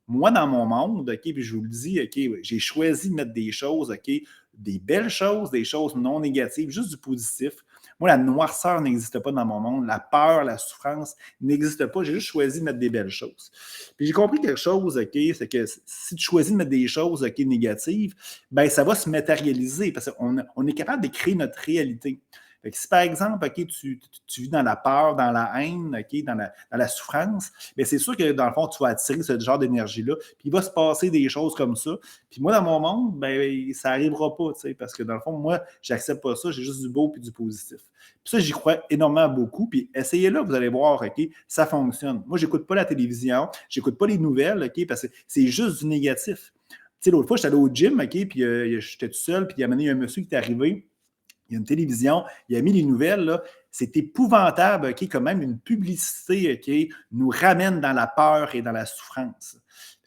Moi, dans mon monde, puis je vous le dis, j'ai choisi de mettre des choses, des belles choses, des choses non négatives, juste du positif. Moi, la noirceur n'existe pas dans mon monde. La peur, la souffrance n'existe pas. J'ai juste choisi de mettre des belles choses. Puis j'ai compris quelque chose, c'est que si tu choisis de mettre des choses négatives, ben ça va se matérialiser parce qu'on est capable de créer notre réalité. Fait que si, par exemple, tu vis dans la peur, dans la haine, dans la souffrance, bien, c'est sûr que, dans le fond, tu vas attirer ce genre d'énergie-là. Puis il va se passer des choses comme ça. Puis moi, dans mon monde, ben, ça n'arrivera pas, parce que, dans le fond, moi, j'accepte pas ça. J'ai juste du beau et du positif. Puis ça, j'y crois énormément beaucoup. Puis essayez-là, vous allez voir, ça fonctionne. Moi, j'écoute pas la télévision, j'écoute pas les nouvelles, parce que c'est juste du négatif. L'autre fois, j'étais allé au gym, puis j'étais tout seul, puis il y a un monsieur qui est arrivé. Il y a une télévision, il a mis les nouvelles, là. C'est épouvantable, quand même une publicité qui nous ramène dans la peur et dans la souffrance.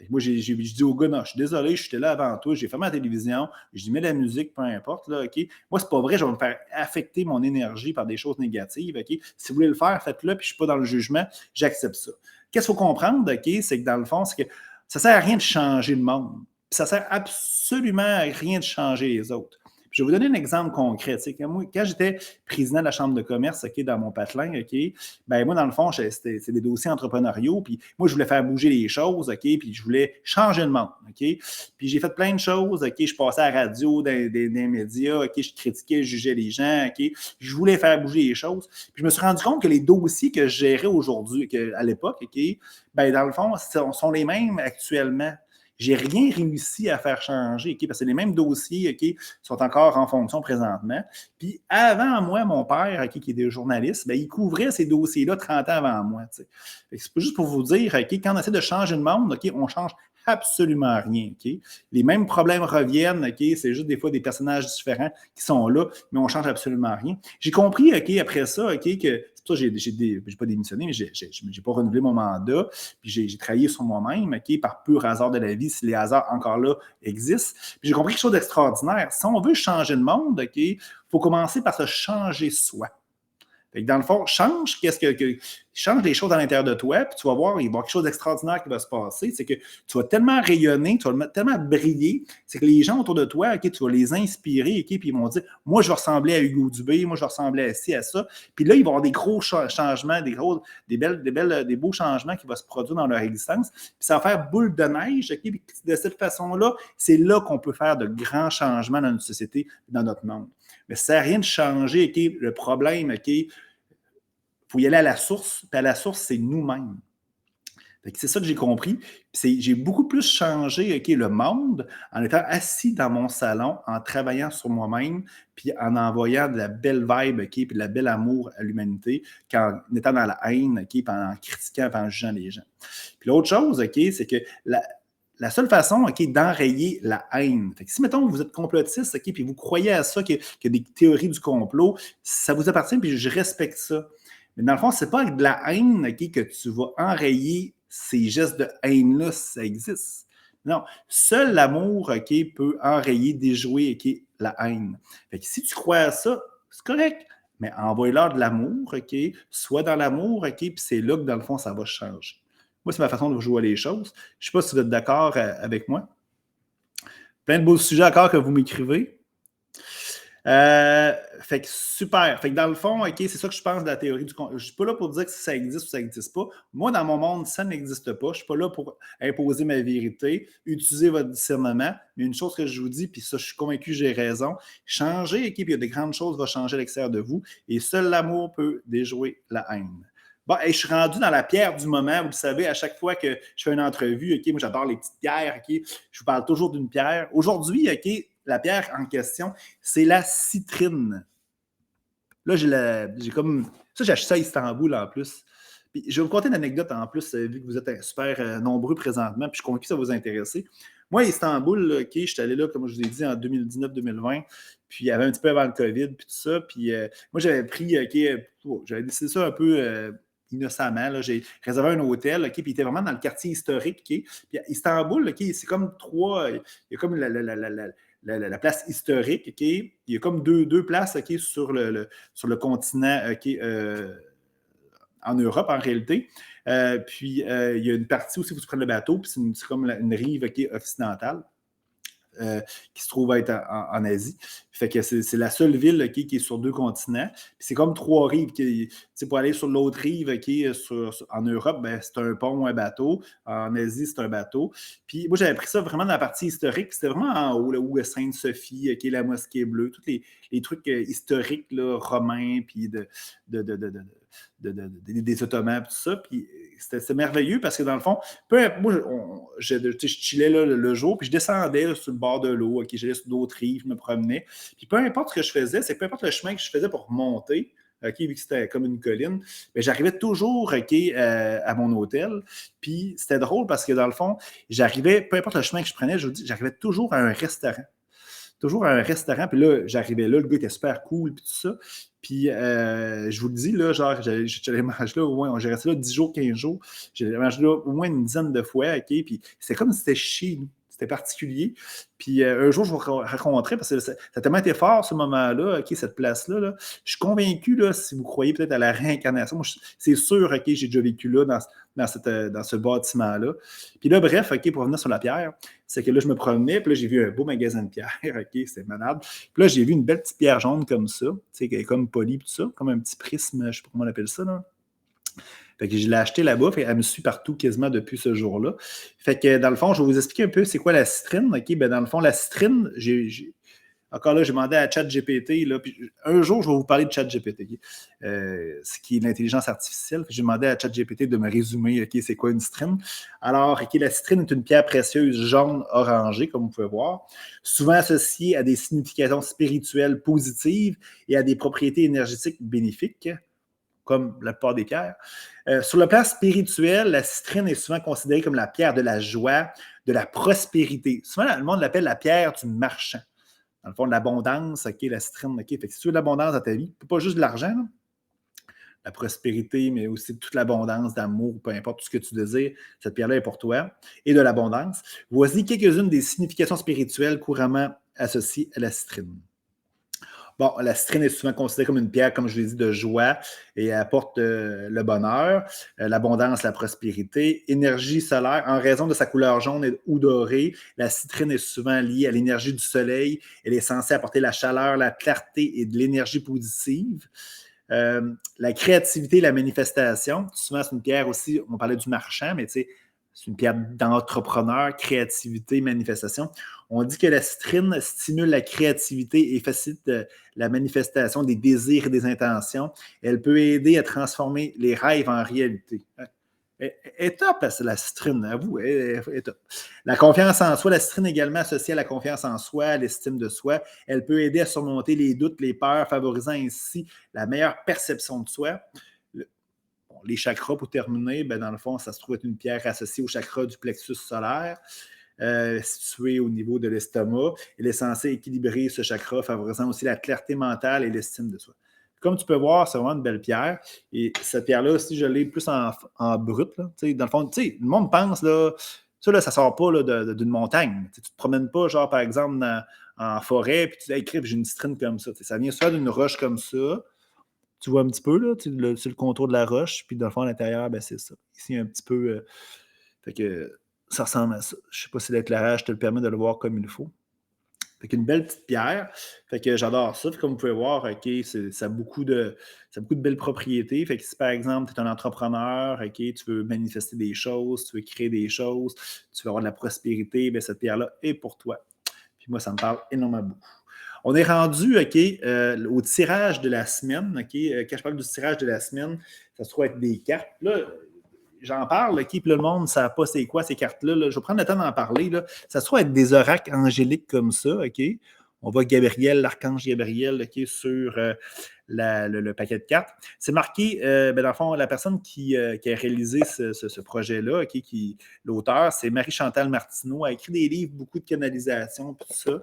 Fait que moi, j'ai dit au gars, non, je suis désolé, j'étais là avant toi, j'ai fermé la télévision, je dis, mets la musique, peu importe, là, OK? Moi, c'est pas vrai, je vais me faire affecter mon énergie par des choses négatives, OK? Si vous voulez le faire, faites-le, puis je suis pas dans le jugement, j'accepte ça. Qu'est-ce qu'il faut comprendre, OK? C'est que dans le fond, c'est que ça sert à rien de changer le monde. Puis ça sert absolument à rien de changer les autres. Puis je vais vous donner un exemple concret. Moi, quand j'étais président de la Chambre de commerce, OK, dans mon patelin, OK, ben moi, dans le fond, c'était des dossiers entrepreneuriaux, puis moi, je voulais faire bouger les choses, OK, puis je voulais changer le monde, OK. Puis j'ai fait plein de choses, OK, je passais à la radio, dans des médias, OK, je critiquais, je jugeais les gens, OK, je voulais faire bouger les choses. Puis je me suis rendu compte que les dossiers que je gérais aujourd'hui, à l'époque, OK, ben dans le fond, sont les mêmes actuellement. J'ai rien réussi à faire changer, OK, parce que les mêmes dossiers, OK, sont encore en fonction présentement. Puis avant moi, mon père, OK, qui était journaliste, ben, il couvrait ces dossiers-là 30 ans avant moi. C'est pas juste pour vous dire, OK, quand on essaie de changer le monde, OK, on change absolument rien. OK? Les mêmes problèmes reviennent, OK, c'est juste des fois des personnages différents qui sont là, mais on ne change absolument rien. J'ai compris, OK, après ça, OK, que c'est pour ça que j'ai pas démissionné, mais j'ai pas renouvelé mon mandat, puis j'ai travaillé sur moi-même, OK, par pur hasard de la vie, si les hasards encore là existent. Puis j'ai compris quelque chose d'extraordinaire. Si on veut changer le monde, OK, il faut commencer par se changer soi. Fait que dans le fond, change les choses à l'intérieur de toi, puis tu vas voir, il va y avoir quelque chose d'extraordinaire qui va se passer. C'est que tu vas tellement rayonner, tu vas tellement briller, c'est que les gens autour de toi, OK, tu vas les inspirer, OK, puis ils vont dire, moi, je vais ressembler à Hugo Dubé, moi, je vais ressembler à ci, à ça. Puis là, il va y avoir des gros changements, des beaux changements qui vont se produire dans leur existence. Puis ça va faire boule de neige, OK, puis de cette façon-là, c'est là qu'on peut faire de grands changements dans notre société, dans notre monde. Mais ça ne sert à rien de changer, OK, le problème, OK, il faut y aller à la source, puis à la source, c'est nous-mêmes. C'est ça que j'ai compris. J'ai beaucoup plus changé, OK, le monde en étant assis dans mon salon, en travaillant sur moi-même, puis en envoyant de la belle vibe, OK, puis de la belle amour à l'humanité, qu'en étant dans la haine, OK, puis en critiquant, puis en jugeant les gens. Puis l'autre chose, OK, c'est que la seule façon, OK, d'enrayer la haine. Fait que si, mettons, vous êtes complotiste, OK, puis vous croyez à ça, qu'il y a des théories du complot, ça vous appartient, puis je respecte ça. Mais dans le fond, ce n'est pas avec de la haine, OK, que tu vas enrayer ces gestes de haine-là, si ça existe. Non, seul l'amour, OK, peut enrayer, déjouer, OK, la haine. Fait que si tu crois à ça, c'est correct, mais envoie-leur de l'amour, OK, sois dans l'amour, OK, puis c'est là que, dans le fond, ça va changer. Moi, c'est ma façon de jouer les choses. Je ne sais pas si vous êtes d'accord avec moi. Plein de beaux sujets encore que vous m'écrivez. Fait que super. Fait que dans le fond, OK, c'est ça que je pense de la théorie du complot. Je ne suis pas là pour dire que ça existe ou ça n'existe pas. Moi, dans mon monde, ça n'existe pas. Je ne suis pas là pour imposer ma vérité, utiliser votre discernement. Mais une chose que je vous dis, puis ça, je suis convaincu que j'ai raison, changez, OK, puis il y a des grandes choses qui vont changer à l'extérieur de vous. Et seul l'amour peut déjouer la haine. Bon, je suis rendu dans la pierre du moment. Vous le savez, à chaque fois que je fais une entrevue, OK, moi, j'adore les petites pierres, OK, je vous parle toujours d'une pierre. Aujourd'hui, OK, la pierre en question, c'est la citrine. Là, j'ai comme... Ça, j'ai acheté ça à Istanbul en plus. Puis, je vais vous conter une anecdote en plus, vu que vous êtes super nombreux présentement, puis je suis convaincu que ça va vous intéresser. Moi, à Istanbul, OK, je suis allé là, comme je vous ai dit, en 2019-2020, puis il y avait un petit peu avant le COVID, puis tout ça. Puis moi, j'avais pris, OK, j'avais décidé ça un peu innocemment. Là. J'ai réservé un hôtel, OK, puis il était vraiment dans le quartier historique. OK. Puis à Istanbul, OK, c'est comme il y a comme la place historique, OK? Il y a comme deux places, OK, sur le continent, OK, en Europe, en réalité. Puis, il y a une partie aussi où tu prends le bateau, puis c'est comme une rive, OK, occidentale. Qui se trouve être en Asie. Fait que c'est la seule ville qui est sur 2 continents. Puis c'est comme 3 rives. Pour aller sur l'autre rive en Europe, ben, c'est un pont ou un bateau. En Asie, c'est un bateau. Puis moi, j'avais pris ça vraiment dans la partie historique. Puis c'était vraiment en haut, là, où est Sainte-Sophie, la mosquée bleue, tous les trucs historiques là, romains, puis des Ottomans, tout ça. Puis c'était merveilleux parce que dans le fond, moi, je chillais là, le jour, puis je descendais là, sur le bord de l'eau, OK, j'allais sur d'autres rives, je me promenais. Puis peu importe ce que je faisais, c'est peu importe le chemin que je faisais pour monter, OK, vu que c'était comme une colline, bien, j'arrivais toujours OK, à mon hôtel. Puis c'était drôle parce que dans le fond, j'arrivais, peu importe le chemin que je prenais, je vous dis, j'arrivais toujours à un restaurant. Toujours à un restaurant, puis là, j'arrivais là, le gars était super cool, puis tout ça. Puis, je vous le dis, là, genre, j'allais manger là au moins, j'ai resté là 10 jours, 15 jours. J'ai mangé là au moins une dizaine de fois, OK? Puis, c'était comme si c'était chez nous. C'était particulier. Puis, un jour, je vous raconterai, parce que ça a tellement été fort, ce moment-là, OK, cette place-là. Là. Je suis convaincu, là, si vous croyez peut-être à la réincarnation, moi, c'est sûr, OK, j'ai déjà vécu là, dans ce bâtiment-là. Puis là, bref, OK, pour revenir sur la pierre, c'est que là, je me promenais, puis là, j'ai vu un beau magasin de pierre, OK, c'était malade. Puis là, j'ai vu une belle petite pierre jaune comme ça, tu sais, qui est comme polie, tout ça, comme un petit prisme, je ne sais pas comment on appelle ça, là. Fait que je l'ai acheté là-bas, fait elle me suit partout quasiment depuis ce jour-là. Fait que dans le fond, je vais vous expliquer un peu c'est quoi la citrine. OK, ben dans le fond, la citrine, encore là, j'ai demandé à ChatGPT, là, puis un jour, je vais vous parler de ChatGPT, OK? Ce qui est l'intelligence artificielle. J'ai demandé à ChatGPT de me résumer, OK, c'est quoi une citrine. Alors, OK, la citrine est une pierre précieuse jaune orangée, comme vous pouvez voir, souvent associée à des significations spirituelles positives et à des propriétés énergétiques bénéfiques, comme la plupart des pierres. Sur le plan spirituel, la citrine est souvent considérée comme la pierre de la joie, de la prospérité. Souvent, le monde l'appelle la pierre du marchand. Dans le fond, de l'abondance, OK, la citrine, OK. Fait que si tu veux de l'abondance dans ta vie, pas juste de l'argent, là, la prospérité, mais aussi toute l'abondance d'amour, peu importe tout ce que tu désires, cette pierre-là est pour toi, et de l'abondance. Voici quelques-unes des significations spirituelles couramment associées à la citrine. Bon, la citrine est souvent considérée comme une pierre, comme je l'ai dit, de joie et elle apporte le bonheur, l'abondance, la prospérité, énergie solaire. En raison de sa couleur jaune ou dorée, la citrine est souvent liée à l'énergie du soleil. Elle est censée apporter la chaleur, la clarté et de l'énergie positive. La créativité et la manifestation. Souvent, c'est une pierre aussi, on parlait du marchand, mais tu sais, c'est une pierre d'entrepreneur, créativité, manifestation. On dit que la citrine stimule la créativité et facilite la manifestation des désirs et des intentions. Elle peut aider à transformer les rêves en réalité. Elle est top, la citrine, à vous, elle est top. La confiance en soi, la citrine est également associée à la confiance en soi, à l'estime de soi. Elle peut aider à surmonter les doutes, les peurs, favorisant ainsi la meilleure perception de soi. Bon, les chakras, pour terminer, ben, dans le fond, ça se trouve être une pierre associée au chakra du plexus solaire, situé au niveau de l'estomac. Elle est censée équilibrer ce chakra, favorisant aussi la clarté mentale et l'estime de soi. Comme tu peux voir, c'est vraiment une belle pierre. Et cette pierre-là aussi, je l'ai plus en brut. Là. Dans le fond, le monde pense, là, ça ne sort pas là, d'une montagne. Tu ne te promènes pas, genre, par exemple, en forêt, puis tu dis, hey, crip, j'ai une citrine comme ça. Ça vient soit d'une roche comme ça. Tu vois un petit peu, là, c'est le contour de la roche, puis dans le fond, à l'intérieur, ben, c'est ça. Ici, un petit peu. Fait que ça ressemble à ça. Je ne sais pas si l'éclairage te le permet de le voir comme il faut. Fait qu'une belle petite pierre. Fait que j'adore ça. Fait comme vous pouvez voir, OK, ça a beaucoup de belles propriétés. Fait que si par exemple, tu es un entrepreneur, OK, tu veux manifester des choses, tu veux créer des choses, tu veux avoir de la prospérité, bien, cette pierre-là est pour toi. Puis moi, ça me parle énormément beaucoup. On est rendu, OK, au tirage de la semaine. OK, quand je parle du tirage de la semaine, ça se trouve être des cartes. Là, j'en parle, OK, puis le monde ne sait pas c'est quoi ces cartes-là. Là. Je vais prendre le temps d'en parler. Là. Ça se trouve être des oracles angéliques comme ça, OK? On voit Gabriel, l'archange Gabriel, OK, sur le paquet de cartes. C'est marqué, ben dans le fond, la personne qui a réalisé ce projet-là, OK, l'auteur, c'est Marie-Chantal Martineau. Elle a écrit des livres, beaucoup de canalisation, tout ça.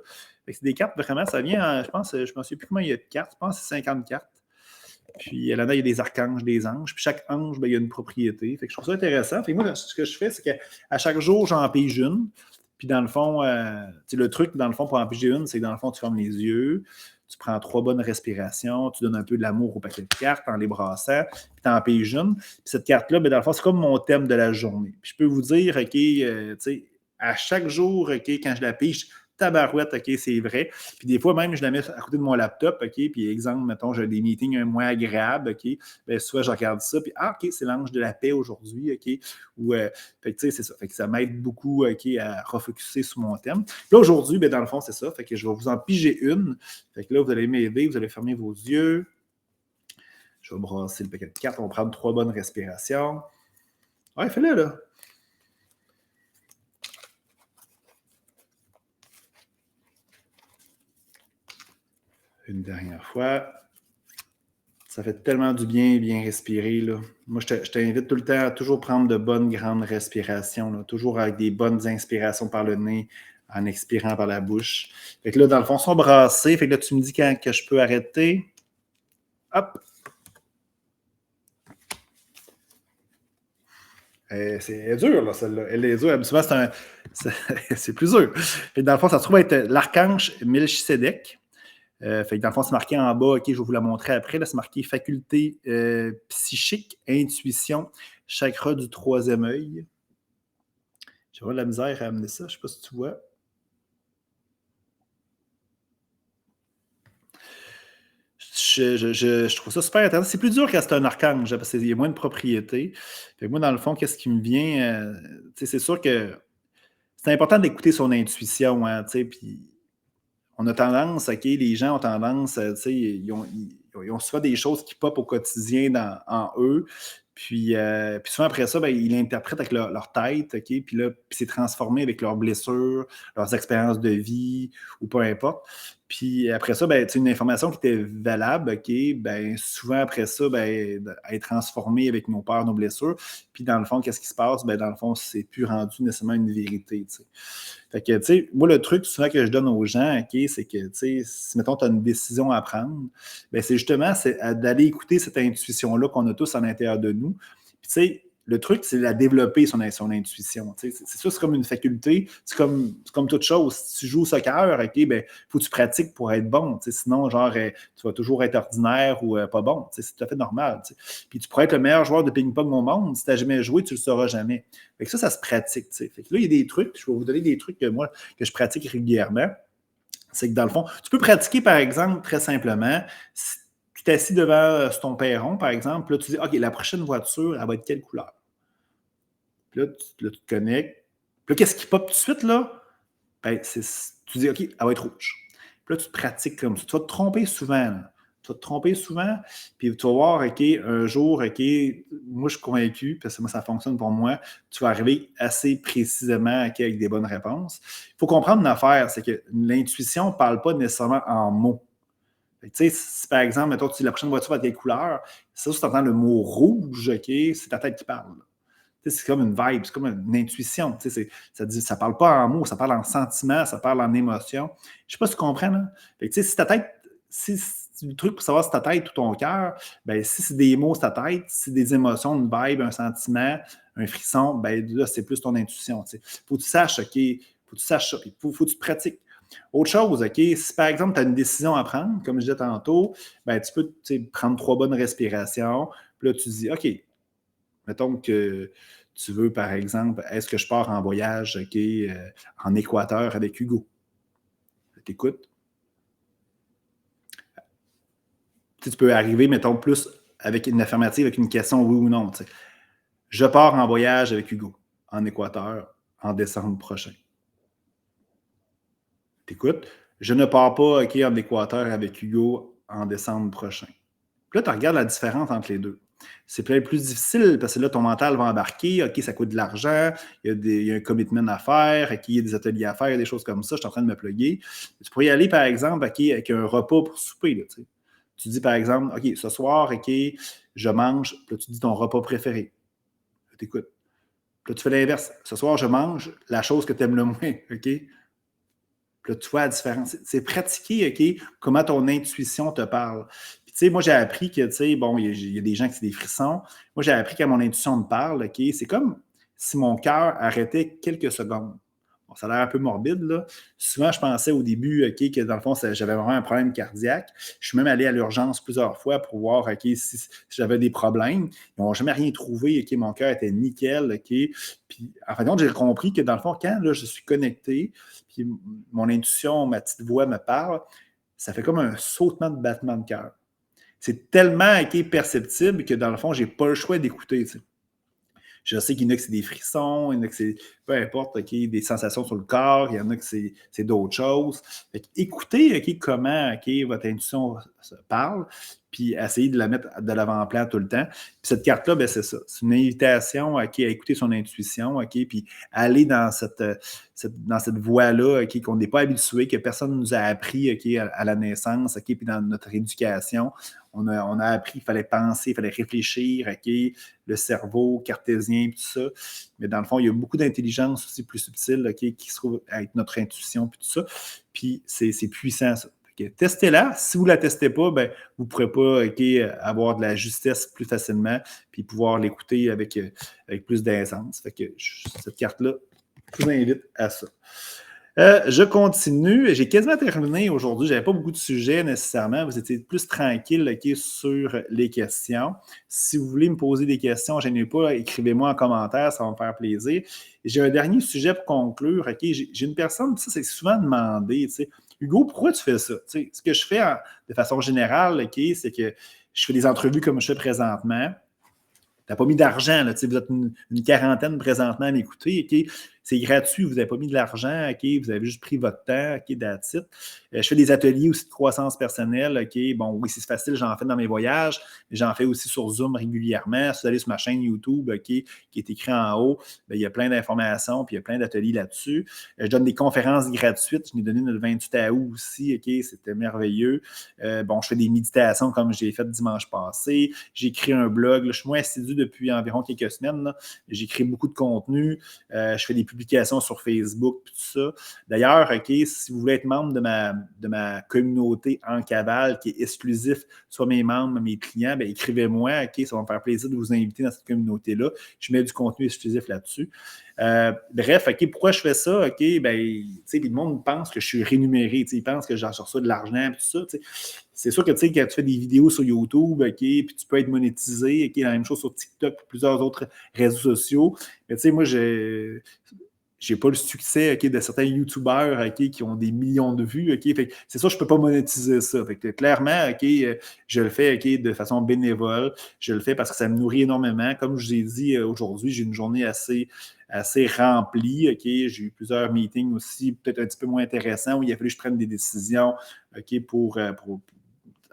C'est des cartes, vraiment, ça vient, je pense, je ne me souviens plus comment il y a de cartes. Je pense que c'est 50 cartes. Puis là-dedans, il y a des archanges, des anges. Puis chaque ange, ben, il y a une propriété. Fait que je trouve ça intéressant. Fait que moi, ce que je fais, c'est qu'à chaque jour, j'en pige une. Puis dans le fond, le truc, dans le fond, pour en piger une, c'est que dans le fond, tu fermes les yeux, tu prends 3 bonnes respirations, tu donnes un peu de l'amour au paquet de cartes en les brassant, puis tu en piges une. Puis cette carte-là, ben, dans le fond, c'est comme mon thème de la journée. Puis je peux vous dire, OK, tu sais, à chaque jour, OK, quand je la pige, tabarouette, OK, c'est vrai. Puis des fois, même, je la mets à côté de mon laptop, OK, puis exemple, mettons, j'ai des meetings un moins agréables, OK, bien, soit je regarde ça, puis OK, c'est l'ange de la paix aujourd'hui, OK, ou, fait que, tu sais, c'est ça. Fait que ça m'aide beaucoup, OK, à refocuser sur mon thème. Puis là, aujourd'hui, bien, dans le fond, c'est ça. Fait que je vais vous en piger une. Fait que là, vous allez m'aider, vous allez fermer vos yeux. Je vais brasser le paquet de cartes. On va prendre 3 bonnes respirations. Ouais, fais-le, là. Une dernière fois. Ça fait tellement du bien respirer. Là. Moi, je t'invite tout le temps à toujours prendre de bonnes grandes respirations, là, toujours avec des bonnes inspirations par le nez, en expirant par la bouche. Fait que là, dans le fond, ils sont brassés. Fait que là, tu me dis quand que je peux arrêter. Hop! C'est dur, là, celle-là. Elle est dure. Habituellement, c'est plus dur. Fait que dans le fond, ça se trouve être l'archange Melchisedec. Fait que dans le fond, c'est marqué en bas, OK, je vais vous la montrer après. Là, c'est marqué faculté psychique, intuition, chakra du troisième œil. J'ai vraiment de la misère à amener ça. Je ne sais pas si tu vois. Je trouve ça super intéressant. C'est plus dur quand c'est un archange, parce qu'il y a moins de propriétés. Fait que moi, dans le fond, qu'est-ce qui me vient? C'est sûr que c'est important d'écouter son intuition, hein, puis on a tendance, OK, les gens ont tendance, ils ont souvent des choses qui popent au quotidien en eux. Puis souvent après ça, ben, ils l'interprètent avec leur tête, OK, puis là, puis c'est transformé avec leurs blessures, leurs expériences de vie ou peu importe. Puis après ça, ben, une information qui était valable, OK, ben, souvent après ça, ben, elle est transformée avec nos peurs, nos blessures. Puis dans le fond, qu'est-ce qui se passe? Ben, dans le fond, c'est plus rendu nécessairement une vérité. T'sais. Fait que, tu sais, moi, le truc souvent que je donne aux gens, OK, c'est que, tu sais, si, mettons, tu as une décision à prendre, ben c'est justement d'aller écouter cette intuition-là qu'on a tous à l'intérieur de nous. Puis, tu sais, le truc, c'est de la développer, son intuition. Tu sais, c'est ça, c'est comme une faculté. C'est comme toute chose. Si tu joues au soccer, OK, ben, faut que tu pratiques pour être bon. Tu sais, sinon, genre, tu vas toujours être ordinaire ou pas bon. Tu sais, c'est tout à fait normal. Tu sais. Puis tu pourrais être le meilleur joueur de ping-pong au monde. Si tu n'as jamais joué, tu ne le sauras jamais. Fait que ça se pratique. Tu sais. Fait que là, il y a des trucs. Je vais vous donner des trucs que je pratique régulièrement. C'est que dans le fond, tu peux pratiquer, par exemple, très simplement, si tu t'assis devant ton perron, par exemple, là, tu dis, OK, la prochaine voiture, elle va être quelle couleur? Puis là, tu te connectes. Puis là, qu'est-ce qui pop tout de suite, là? Ben, tu dis, OK, elle va être rouge. Puis là, tu te pratiques comme ça. Tu vas te tromper souvent. Là. Tu vas te tromper souvent, puis tu vas voir, OK, un jour, OK, moi, je suis convaincu, parce que moi, ça fonctionne pour moi, tu vas arriver assez précisément OK, avec des bonnes réponses. Il faut comprendre une affaire, c'est que l'intuition ne parle pas nécessairement en mots. Tu sais, si par exemple, mettons, tu dis la prochaine voiture va être quelle couleur, ça, si tu entends le mot rouge, OK, c'est ta tête qui parle. C'est comme une vibe, c'est comme une intuition. Ça ne parle pas en mots, ça parle en sentiments, ça parle en émotions. Je ne sais pas si tu comprends. Là. Si ta tête, si le truc pour savoir si ta tête ou ton cœur, ben, si c'est des mots, c'est ta tête, si c'est des émotions, une vibe, un sentiment, un frisson, ben, là, c'est plus ton intuition. Il faut que tu saches, OK, faut que tu saches ça, il faut que tu te pratiques. Autre chose, OK, si par exemple, tu as une décision à prendre, comme je disais tantôt, ben, tu peux prendre 3 bonnes respirations, puis là, tu dis, OK, mettons que tu veux, par exemple, est-ce que je pars en voyage en Équateur avec Hugo? T'écoutes. Tu peux arriver, mettons, plus avec une affirmative, avec une question oui ou non. T'sais. Je pars en voyage avec Hugo en Équateur en décembre prochain. T'écoutes. Je ne pars pas en Équateur avec Hugo en décembre prochain. Puis là, tu regardes la différence entre les deux. C'est peut-être plus difficile parce que là, ton mental va embarquer. OK, ça coûte de l'argent, il y a un commitment à faire, OK, il y a des ateliers à faire, il y a des choses comme ça. Je suis en train de me plugger. Tu pourrais y aller, par exemple, OK, avec un repas pour souper. Là, tu dis, par exemple, OK, ce soir, OK, je mange. Puis là, tu dis ton repas préféré. T'écoutes. Puis là, tu fais l'inverse. Ce soir, je mange la chose que tu aimes le moins. OK? Puis là, tu vois la différence. C'est pratiquer, OK, comment ton intuition te parle. Puis, tu sais, moi, j'ai appris que, tu sais, bon, il y a des gens qui ont des frissons. Moi, j'ai appris que mon intuition me parle, OK, c'est comme si mon cœur arrêtait quelques secondes. Bon, ça a l'air un peu morbide, là. Souvent, je pensais au début, OK, que dans le fond, j'avais vraiment un problème cardiaque. Je suis même allé à l'urgence plusieurs fois pour voir, OK, si j'avais des problèmes. Ils n'ont jamais rien trouvé, OK, mon cœur était nickel, OK. Puis, en fin de compte, j'ai compris que dans le fond, quand là, je suis connecté, puis mon intuition, ma petite voix me parle, ça fait comme un sautement de battement de cœur. C'est tellement perceptible que dans le fond, je n'ai pas le choix d'écouter. Tu sais. Je sais qu'il y en a que c'est des frissons, il y en a que c'est, peu importe, des sensations sur le corps, il y en a que c'est d'autres choses. Fait écoutez comment votre intuition se parle, puis essayez de la mettre de l'avant-plan tout le temps. Puis cette carte-là, ben, c'est ça. C'est une invitation à écouter son intuition, puis aller dans cette voie-là qu'on n'est pas habitué, que personne ne nous a appris à la naissance, puis dans notre éducation. On a appris qu'il fallait penser, il fallait réfléchir, le cerveau cartésien, tout ça. Mais dans le fond, il y a beaucoup d'intelligence aussi plus subtile qui se trouve avec notre intuition, puis tout ça. Puis c'est puissant, ça. Fait que testez-la. Si vous ne la testez pas, ben, vous ne pourrez pas avoir de la justesse plus facilement puis pouvoir l'écouter avec plus d'aisance. Fait que cette carte-là, je vous invite à ça. Je continue. J'ai quasiment terminé aujourd'hui. Je n'avais pas beaucoup de sujets nécessairement. Vous étiez plus tranquille sur les questions. Si vous voulez me poser des questions, gênez pas, écrivez-moi en commentaire, ça va me faire plaisir. J'ai un dernier sujet pour conclure. J'ai une personne, ça c'est souvent demandé, Hugo, pourquoi tu fais ça? Ce que je fais de façon générale, c'est que je fais des entrevues comme je fais présentement. Tu n'as pas mis d'argent, là, vous êtes une quarantaine présentement à m'écouter, c'est gratuit, vous n'avez pas mis de l'argent, vous avez juste pris votre temps, that's it. Je fais des ateliers aussi de croissance personnelle, bon, oui, c'est facile, j'en fais dans mes voyages, mais j'en fais aussi sur Zoom régulièrement. Si vous allez sur ma chaîne YouTube, qui est écrit en haut, bien, il y a plein d'informations, puis il y a plein d'ateliers là-dessus. Je donne des conférences gratuites, je l'ai donné le 28 août aussi, c'était merveilleux. Bon, je fais des méditations comme j'ai fait dimanche passé. J'ai écrit un blog, là, je suis moins assidu depuis environ quelques semaines. Là. J'écris beaucoup de contenu. Je fais des publications sur Facebook, tout ça. D'ailleurs, si vous voulez être membre de ma communauté en cavale qui est exclusif, soit mes membres, mes clients, bien, écrivez-moi, ça va me faire plaisir de vous inviter dans cette communauté-là. Je mets du contenu exclusif là-dessus. Bref, pourquoi je fais ça? Le monde pense que je suis rémunéré, ils pensent que j'en reçois de l'argent, tout ça. C'est sûr que quand tu fais des vidéos sur YouTube, puis tu peux être monétisé, la même chose sur TikTok et plusieurs autres réseaux sociaux. Mais moi, j'ai pas le succès de certains YouTubeurs qui ont des millions de vues. Fait c'est sûr, je peux pas monétiser ça. Fait que, clairement, je le fais de façon bénévole. Je le fais parce que ça me nourrit énormément. Comme je vous ai dit, aujourd'hui, j'ai une journée assez remplie. J'ai eu plusieurs meetings aussi, peut-être un petit peu moins intéressants, où il a fallu que je prenne des décisions pour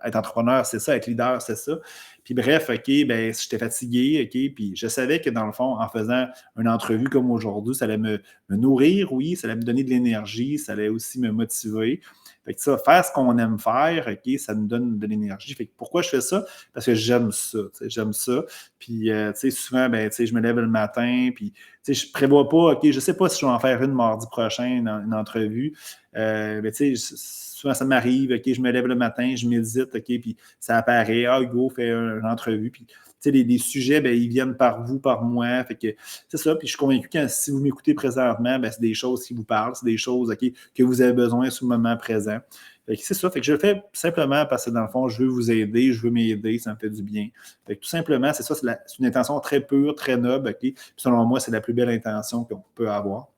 être entrepreneur, c'est ça, être leader, c'est ça. Puis bref, j'étais fatigué, puis je savais que dans le fond, en faisant une entrevue comme aujourd'hui, ça allait me nourrir, oui, ça allait me donner de l'énergie, ça allait aussi me motiver. Fait que ça, faire ce qu'on aime faire, ça nous donne de l'énergie. Fait que pourquoi je fais ça? Parce que j'aime ça, j'aime ça. Puis, souvent, je me lève le matin, puis, je prévois pas, je sais pas si je vais en faire une mardi prochain, une entrevue. Souvent, ça m'arrive, je me lève le matin, je médite, puis ça apparaît, Hugo fait une entrevue, puis les sujets, ils viennent par vous, par moi, fait que c'est ça, puis je suis convaincu que si vous m'écoutez présentement, c'est des choses qui vous parlent, c'est des choses que vous avez besoin sur le moment présent. Fait que c'est ça, fait que je le fais simplement parce que dans le fond, je veux vous aider, je veux m'aider, ça me fait du bien. Fait que tout simplement, c'est ça, c'est une intention très pure, très noble, puis selon moi, c'est la plus belle intention qu'on peut avoir.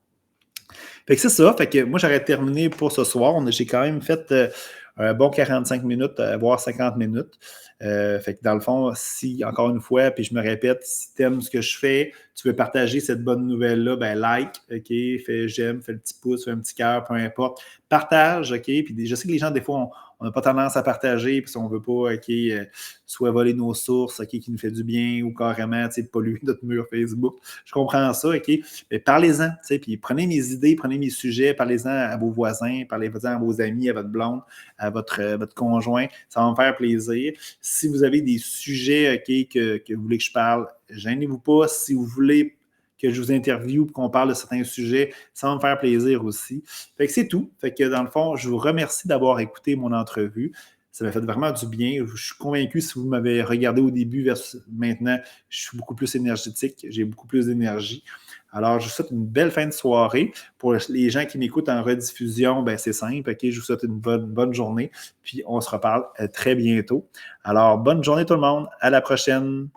Fait que c'est ça. Fait que moi, j'aurais terminé pour ce soir. J'ai quand même fait un bon 45 minutes, voire 50 minutes. Fait que dans le fond, si, encore une fois, puis je me répète, si tu aimes ce que je fais, tu veux partager cette bonne nouvelle-là, like, fais j'aime, fais le petit pouce, fais un petit cœur, peu importe. Partage, puis je sais que les gens, des fois, on n'a pas tendance à partager, puis si on ne veut pas, soit voler nos sources, qui nous fait du bien, ou carrément, polluer notre mur Facebook. Je comprends ça, mais parlez-en, puis prenez mes idées, prenez mes sujets, parlez-en à vos voisins, parlez-en à vos amis, à votre blonde, à votre conjoint. Ça va me faire plaisir. Si vous avez des sujets que vous voulez que je parle, gênez-vous pas. Si vous voulez que je vous interviewe pour qu'on parle de certains sujets, ça va me faire plaisir aussi. Fait que c'est tout. Fait que dans le fond, je vous remercie d'avoir écouté mon entrevue. Ça m'a fait vraiment du bien. Je suis convaincu, si vous m'avez regardé au début versus maintenant, je suis beaucoup plus énergétique, j'ai beaucoup plus d'énergie. Alors, je vous souhaite une belle fin de soirée. Pour les gens qui m'écoutent en rediffusion, c'est simple. Je vous souhaite une bonne journée. Puis, on se reparle très bientôt. Alors, bonne journée tout le monde. À la prochaine.